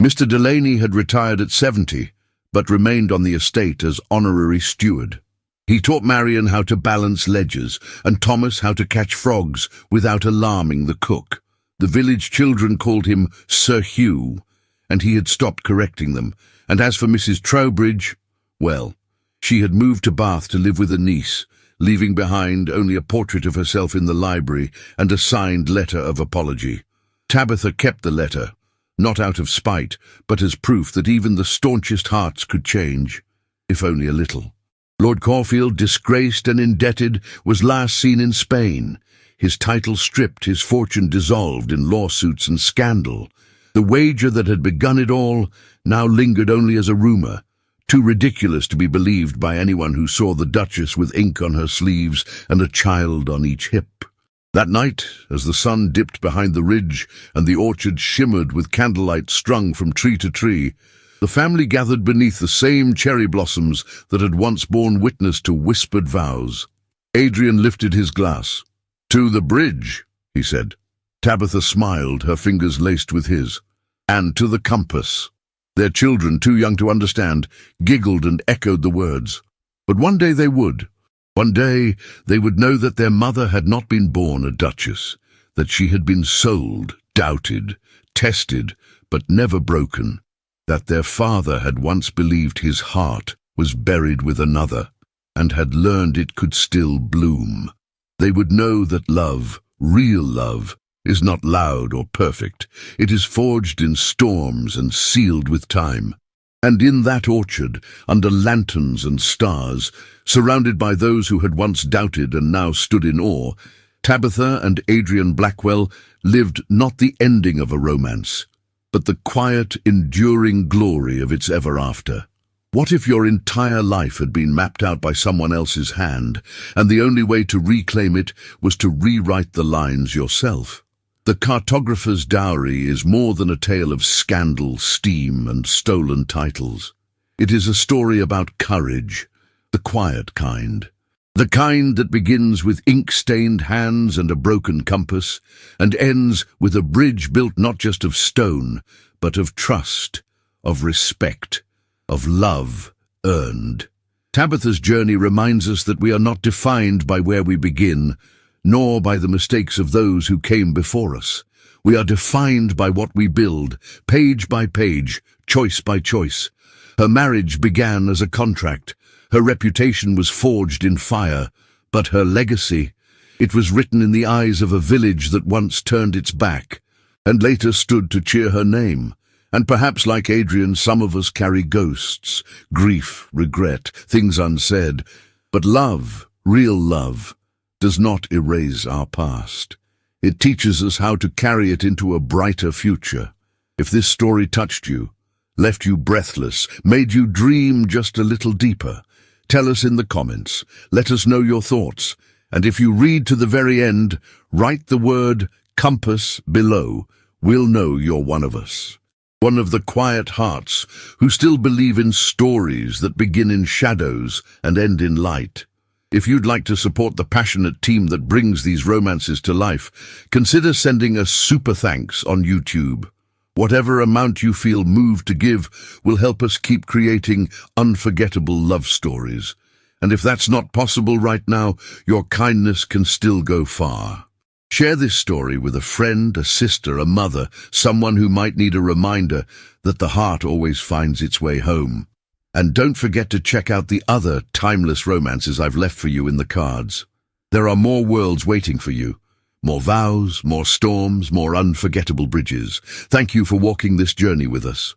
Mr. Delaney had retired at 70, but remained on the estate as honorary steward. He taught Marion how to balance ledgers, and Thomas how to catch frogs without alarming the cook. The village children called him Sir Hugh, and he had stopped correcting them, and as for Mrs. Trowbridge, well, she had moved to Bath to live with a niece, leaving behind only a portrait of herself in the library and a signed letter of apology. Tabitha kept the letter, not out of spite, but as proof that even the staunchest hearts could change, if only a little. Lord Caulfield, disgraced and indebted, was last seen in Spain, his title stripped, his fortune dissolved in lawsuits and scandal. The wager that had begun it all now lingered only as a rumour, too ridiculous to be believed by anyone who saw the Duchess with ink on her sleeves and a child on each hip. That night, as the sun dipped behind the ridge and the orchard shimmered with candlelight strung from tree to tree, the family gathered beneath the same cherry blossoms that had once borne witness to whispered vows. Adrian lifted his glass. "To the bridge," he said. Tabitha smiled, her fingers laced with his. "And to the compass." Their children, too young to understand, giggled and echoed the words. But one day they would. One day they would know that their mother had not been born a duchess, that she had been sold, doubted, tested, but never broken, that their father had once believed his heart was buried with another, and had learned it could still bloom. They would know that love, real love, is not loud or perfect. It is forged in storms and sealed with time. And in that orchard, under lanterns and stars, surrounded by those who had once doubted and now stood in awe, Tabitha and Adrian Blackwell lived not the ending of a romance, but the quiet, enduring glory of its ever after. What if your entire life had been mapped out by someone else's hand, and the only way to reclaim it was to rewrite the lines yourself? The Cartographer's Dowry is more than a tale of scandal, steam, and stolen titles. It is a story about courage, the quiet kind. The kind that begins with ink-stained hands and a broken compass, and ends with a bridge built not just of stone, but of trust, of respect, of love earned. Tabitha's journey reminds us that we are not defined by where we begin, nor by the mistakes of those who came before us. We are defined by what we build, page by page, choice by choice. Her marriage began as a contract. Her reputation was forged in fire, but her legacy, it was written in the eyes of a village that once turned its back, and later stood to cheer her name. And perhaps like Adrian, some of us carry ghosts, grief, regret, things unsaid. But love, real love, does not erase our past. It teaches us how to carry it into a brighter future. If this story touched you, left you breathless, made you dream just a little deeper, tell us in the comments. Let us know your thoughts. And if you read to the very end, write the word compass below. We'll know you're one of us. One of the quiet hearts who still believe in stories that begin in shadows and end in light. If you'd like to support the passionate team that brings these romances to life, consider sending us super thanks on YouTube. Whatever amount you feel moved to give will help us keep creating unforgettable love stories. And if that's not possible right now, your kindness can still go far. Share this story with a friend, a sister, a mother, someone who might need a reminder that the heart always finds its way home. And don't forget to check out the other timeless romances I've left for you in the cards. There are more worlds waiting for you. More vows, more storms, more unforgettable bridges. Thank you for walking this journey with us.